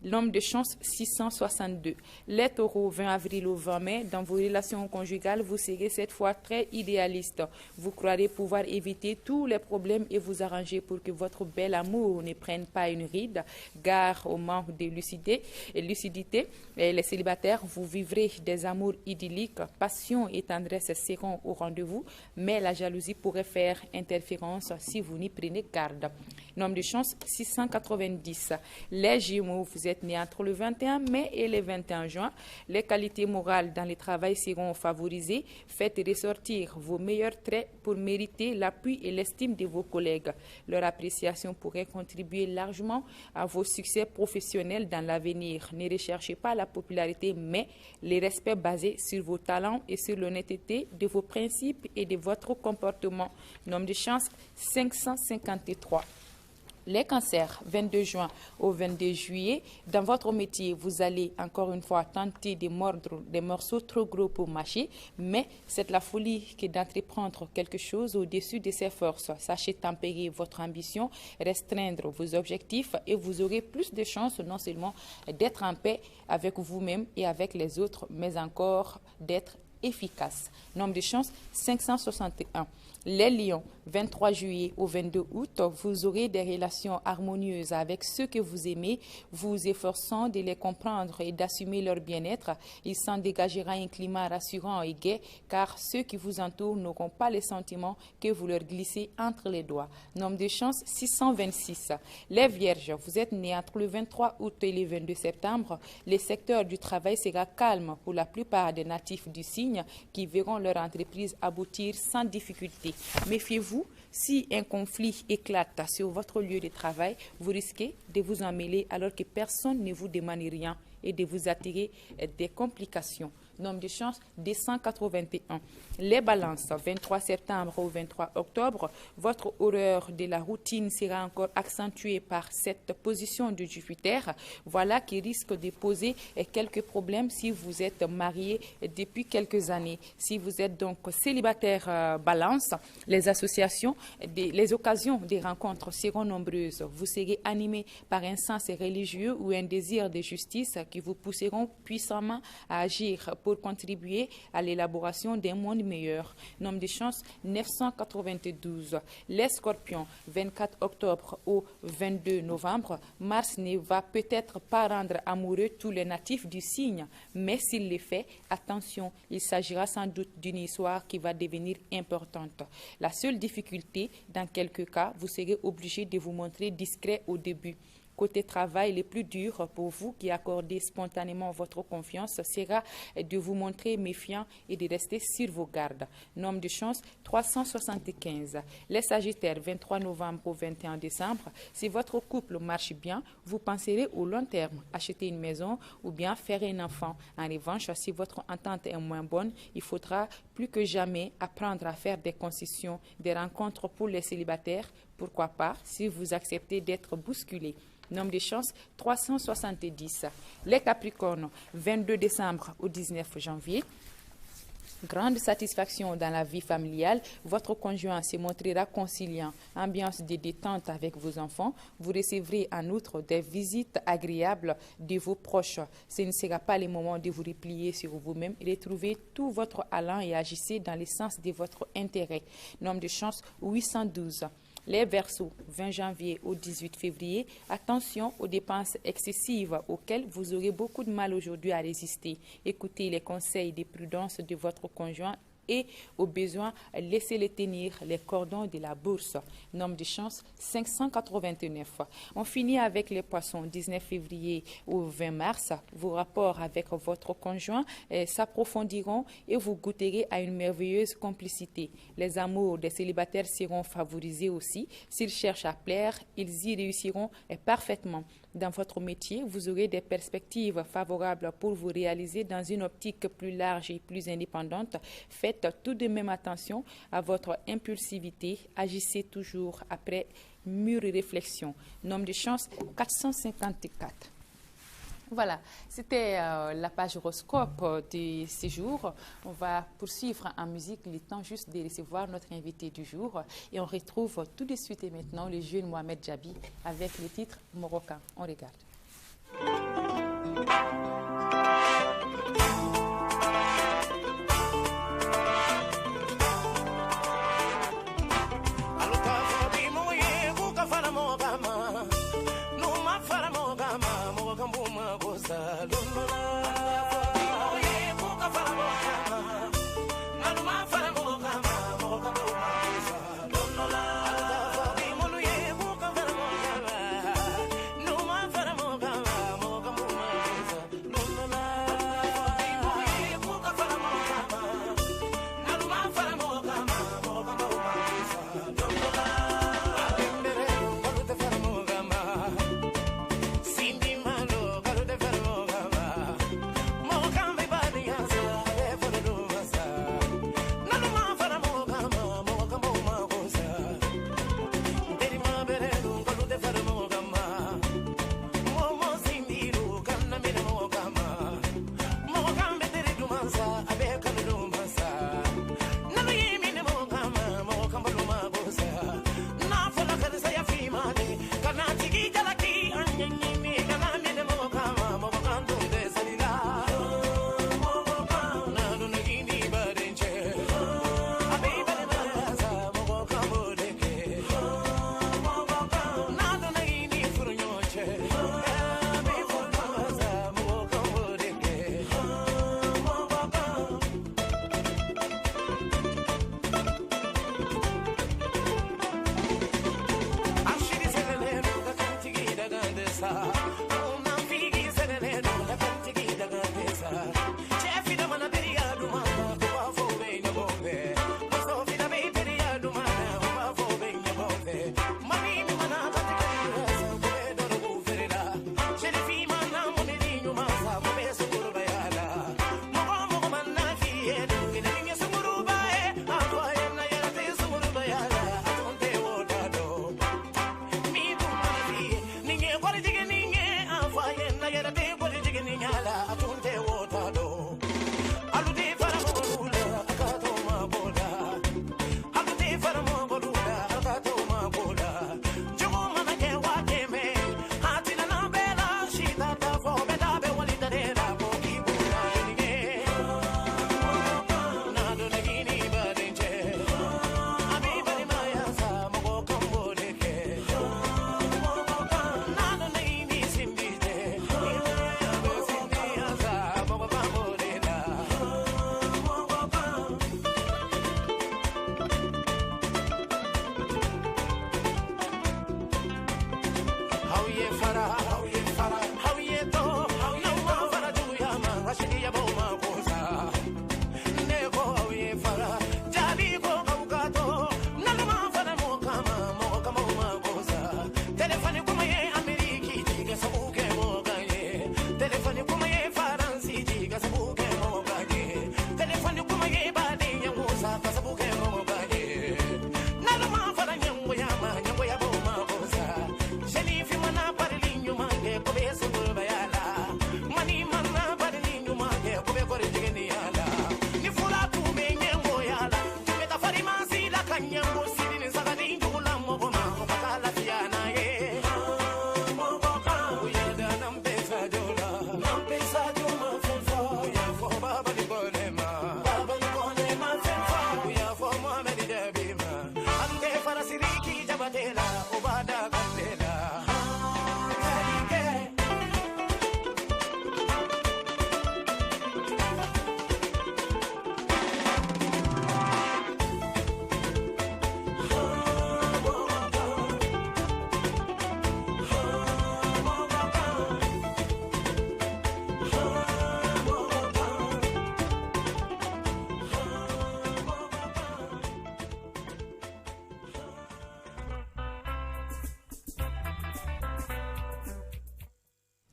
L'homme de chance 662. Les taureaux 20 avril au 20 mai. Dans vos relations conjugales, vous serez cette fois très idéaliste. Vous croirez pouvoir éviter tous les problèmes et vous arranger pour que votre bel amour ne prenne pas une ride. Gare au manque de lucidité. Et les célibataires, vous vivrez des amours idylliques. Passion et tendresse seront au rendez-vous, mais la jalousie pourrait faire interférence si vous n'y prenez garde. Nombre de chance 690. Les Gémeaux, vous êtes nés entre le 21 mai et le 21 juin. Les qualités morales dans le travail seront favorisées. Faites ressortir vos meilleurs traits pour mériter l'appui et l'estime de vos collègues. Leur appréciation pourrait contribuer largement à vos succès professionnels dans l'avenir. Ne recherchez pas la popularité, mais le respect basé sur vos talents et sur l'honnêteté de vos principes et de votre comportement. Nombre de chance 553. Les cancers, 22 juin au 22 juillet, dans votre métier, vous allez encore une fois tenter de mordre des morceaux trop gros pour mâcher, mais c'est la folie que d'entreprendre quelque chose au-dessus de ses forces. Sachez tempérer votre ambition, restreindre vos objectifs et vous aurez plus de chances non seulement d'être en paix avec vous-même et avec les autres, mais encore d'être efficace. Nombre de chances 561. Les lions, 23 juillet au 22 août, vous aurez des relations harmonieuses avec ceux que vous aimez, vous efforçant de les comprendre et d'assumer leur bien-être. Il s'en dégagera un climat rassurant et gai, car ceux qui vous entourent n'auront pas les sentiments que vous leur glissez entre les doigts. Nombre de chance 626. Les vierges, vous êtes nés entre le 23 août et le 22 septembre. Le secteur du travail sera calme pour la plupart des natifs du signe qui verront leur entreprise aboutir sans difficulté. Méfiez-vous, si un conflit éclate sur votre lieu de travail, vous risquez de vous en mêler alors que personne ne vous demande rien et de vous attirer des complications. Nombre de chance 281. Les balances, 23 septembre au 23 octobre, votre horreur de la routine sera encore accentuée par cette position de Jupiter. Voilà qui risque de poser quelques problèmes si vous êtes marié depuis quelques années. Si vous êtes donc célibataire balance, les associations, les occasions des rencontres seront nombreuses. Vous serez animé par un sens religieux ou un désir de justice qui vous pousseront puissamment à agir pour contribuer à l'élaboration d'un monde meilleur. Nombre de chances 992. Les scorpions, 24 octobre au 22 novembre, Mars ne va peut-être pas rendre amoureux tous les natifs du signe, mais s'il le fait, attention, il s'agira sans doute d'une histoire qui va devenir importante. La seule difficulté, dans quelques cas, vous serez obligé de vous montrer discret au début. Côté travail, le plus dur pour vous qui accordez spontanément votre confiance sera de vous montrer méfiant et de rester sur vos gardes. Nombre de chance 375. Les Sagittaires, 23 novembre au 21 décembre. Si votre couple marche bien, vous penserez au long terme, acheter une maison ou bien faire un enfant. En revanche, si votre entente est moins bonne, il faudra plus que jamais apprendre à faire des concessions, des rencontres pour les célibataires. Pourquoi pas si vous acceptez d'être bousculé. Nombre de chances 370. Les Capricornes, 22 décembre au 19 janvier. Grande satisfaction dans la vie familiale, votre conjoint se montrera conciliant, ambiance de détente avec vos enfants. Vous recevrez en outre des visites agréables de vos proches. Ce ne sera pas le moment de vous replier sur vous-même. Retrouvez tout votre allant et agissez dans le sens de votre intérêt. Nombre de chance 812. Les Verseaux, 20 janvier au 18 février, attention aux dépenses excessives auxquelles vous aurez beaucoup de mal aujourd'hui à résister. Écoutez les conseils de prudence de votre conjoint et au besoin, laissez-les tenir les cordons de la bourse. Nombre de chance 589. On finit avec les Poissons, 19 février au 20 mars. Vos rapports avec votre conjoint s'approfondiront et vous goûterez à une merveilleuse complicité. Les amours des célibataires seront favorisés aussi. S'ils cherchent à plaire, ils y réussiront parfaitement. Dans votre métier, vous aurez des perspectives favorables pour vous réaliser dans une optique plus large et plus indépendante. Faites tout de même attention à votre impulsivité. Agissez toujours après mûre réflexion. Nombre de chance 454. Voilà, c'était la page horoscope de ce jour. On va poursuivre en musique, le temps juste de recevoir notre invité du jour. Et on retrouve tout de suite et maintenant le jeune Mohamed Djabi avec le titre Marocain. On regarde.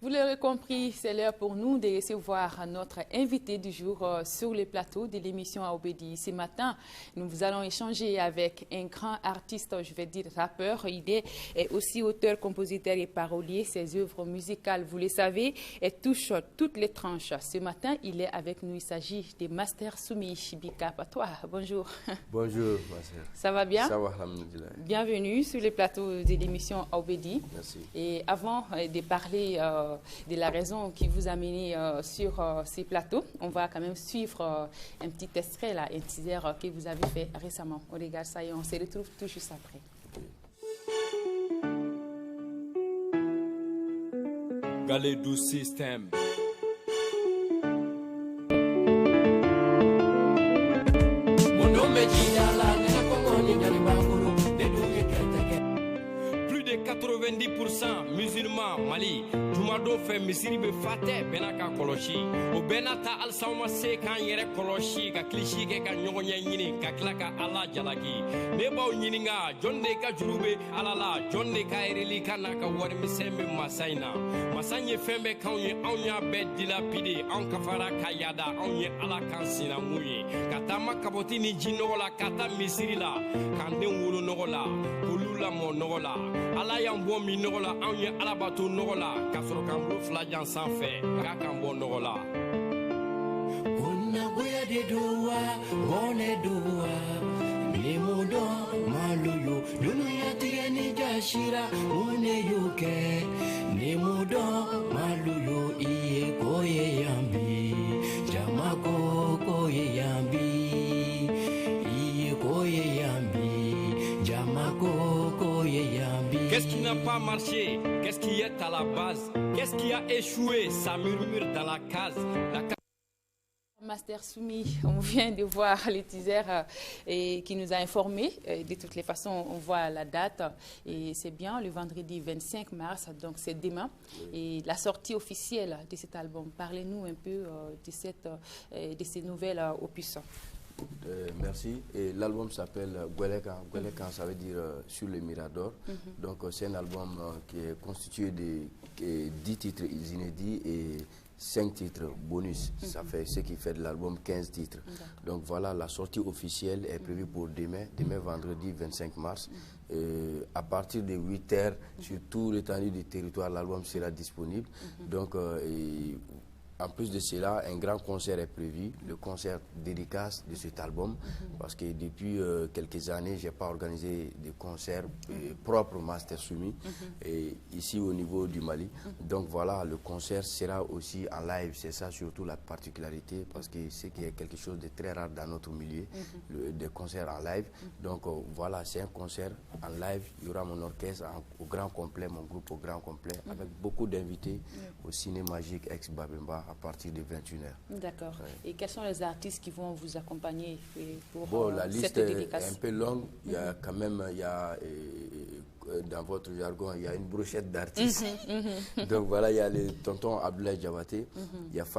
Vous l'aurez compris, c'est l'heure pour nous de recevoir notre invité du jour sur le plateau de l'émission Aobedi. Ce matin, nous allons échanger avec un grand artiste, je vais dire rappeur. Il est aussi auteur, compositeur et parolier. Ses œuvres musicales, vous le savez, touchent toutes les tranches. Ce matin, il est avec nous. Il s'agit de Master Soumi Bika Patois. Bonjour. Bonjour, Master. Ça va bien? Ça va, alhamdoulilah. Bienvenue sur le plateau de l'émission Aobedi. Merci. Et avant de parler de la raison qui vous a mené sur ces plateaux, on va quand même suivre un petit extrait, là, un teaser que vous avez fait récemment. On regarde ça et on se retrouve tout juste après. Galedou System. Plus de 90% musulmans Mali. Jumado fait misiri be fate benaka koloshi. O benata al sauma se kan yere koloshi ka klishi ke ka nyonya nyini ka klaka ala jalaki. Ne baw nyininga jonde ka jurube alala jonde ka ereli kana ka wari misembe masaina. Masanye fembe kanye anya be dilapide an kafara kayada anye ala kansina muye. Katama kaboti ni jinola kata misiri la kande wulu nogola kulula mo nogola. Ala yambo mi nogola anye alabatu nogola kasro kambu flajan sanfɛ k'a kan bɔ nɔgɔ la. Unagoya de doa, one doa, nemudo maluyo, dunuya tigeni jashira, une yuke, nemudo maluyo iye koye yambi, jamako koye yambi, iye koye yambi, jamako koye yambi. Qu'est-ce qui n'a pas marché? Qu'est-ce qui est à la base? Qu'est-ce qui a échoué? Ça murmure dans la case. Master Soumi, on vient de voir le teaser qui nous a informé. De toutes les façons, on voit la date et c'est bien, le vendredi 25 mars, donc c'est demain. Et la sortie officielle de cet album, parlez-nous un peu de ces nouvelles opus. Merci. Et l'album s'appelle Gwelekan. Gwelekan, ça veut dire sur le Mirador. Donc c'est un album qui est constitué de 10 titres inédits et 5 titres bonus. Ça fait ce qui fait de l'album 15 titres. Donc voilà, la sortie officielle est prévue pour demain vendredi 25 mars. À partir de 8 h, sur tout l'étendue du territoire, l'album sera disponible. Donc en plus de cela, un grand concert est prévu, le concert dédicace de cet album, parce que depuis quelques années, je n'ai pas organisé de concerts propres Master Soumi, ici au niveau du Mali. Donc voilà, le concert sera aussi en live, c'est ça surtout la particularité, parce que c'est quelque chose de très rare dans notre milieu, des concerts en live. Donc voilà, c'est un concert en live, il y aura mon orchestre au grand complet, mon groupe au grand complet, avec beaucoup d'invités au Ciné Magique ex-Babemba, à partir de 21 h. D'accord. Ouais. Et quels sont les artistes qui vont vous accompagner pour la liste cette dédicace? est un peu longue. Il y a quand même, dans votre jargon, il y a une brochette d'artistes. Donc voilà, il y a le tonton Abdoulaye Diabaté, il y a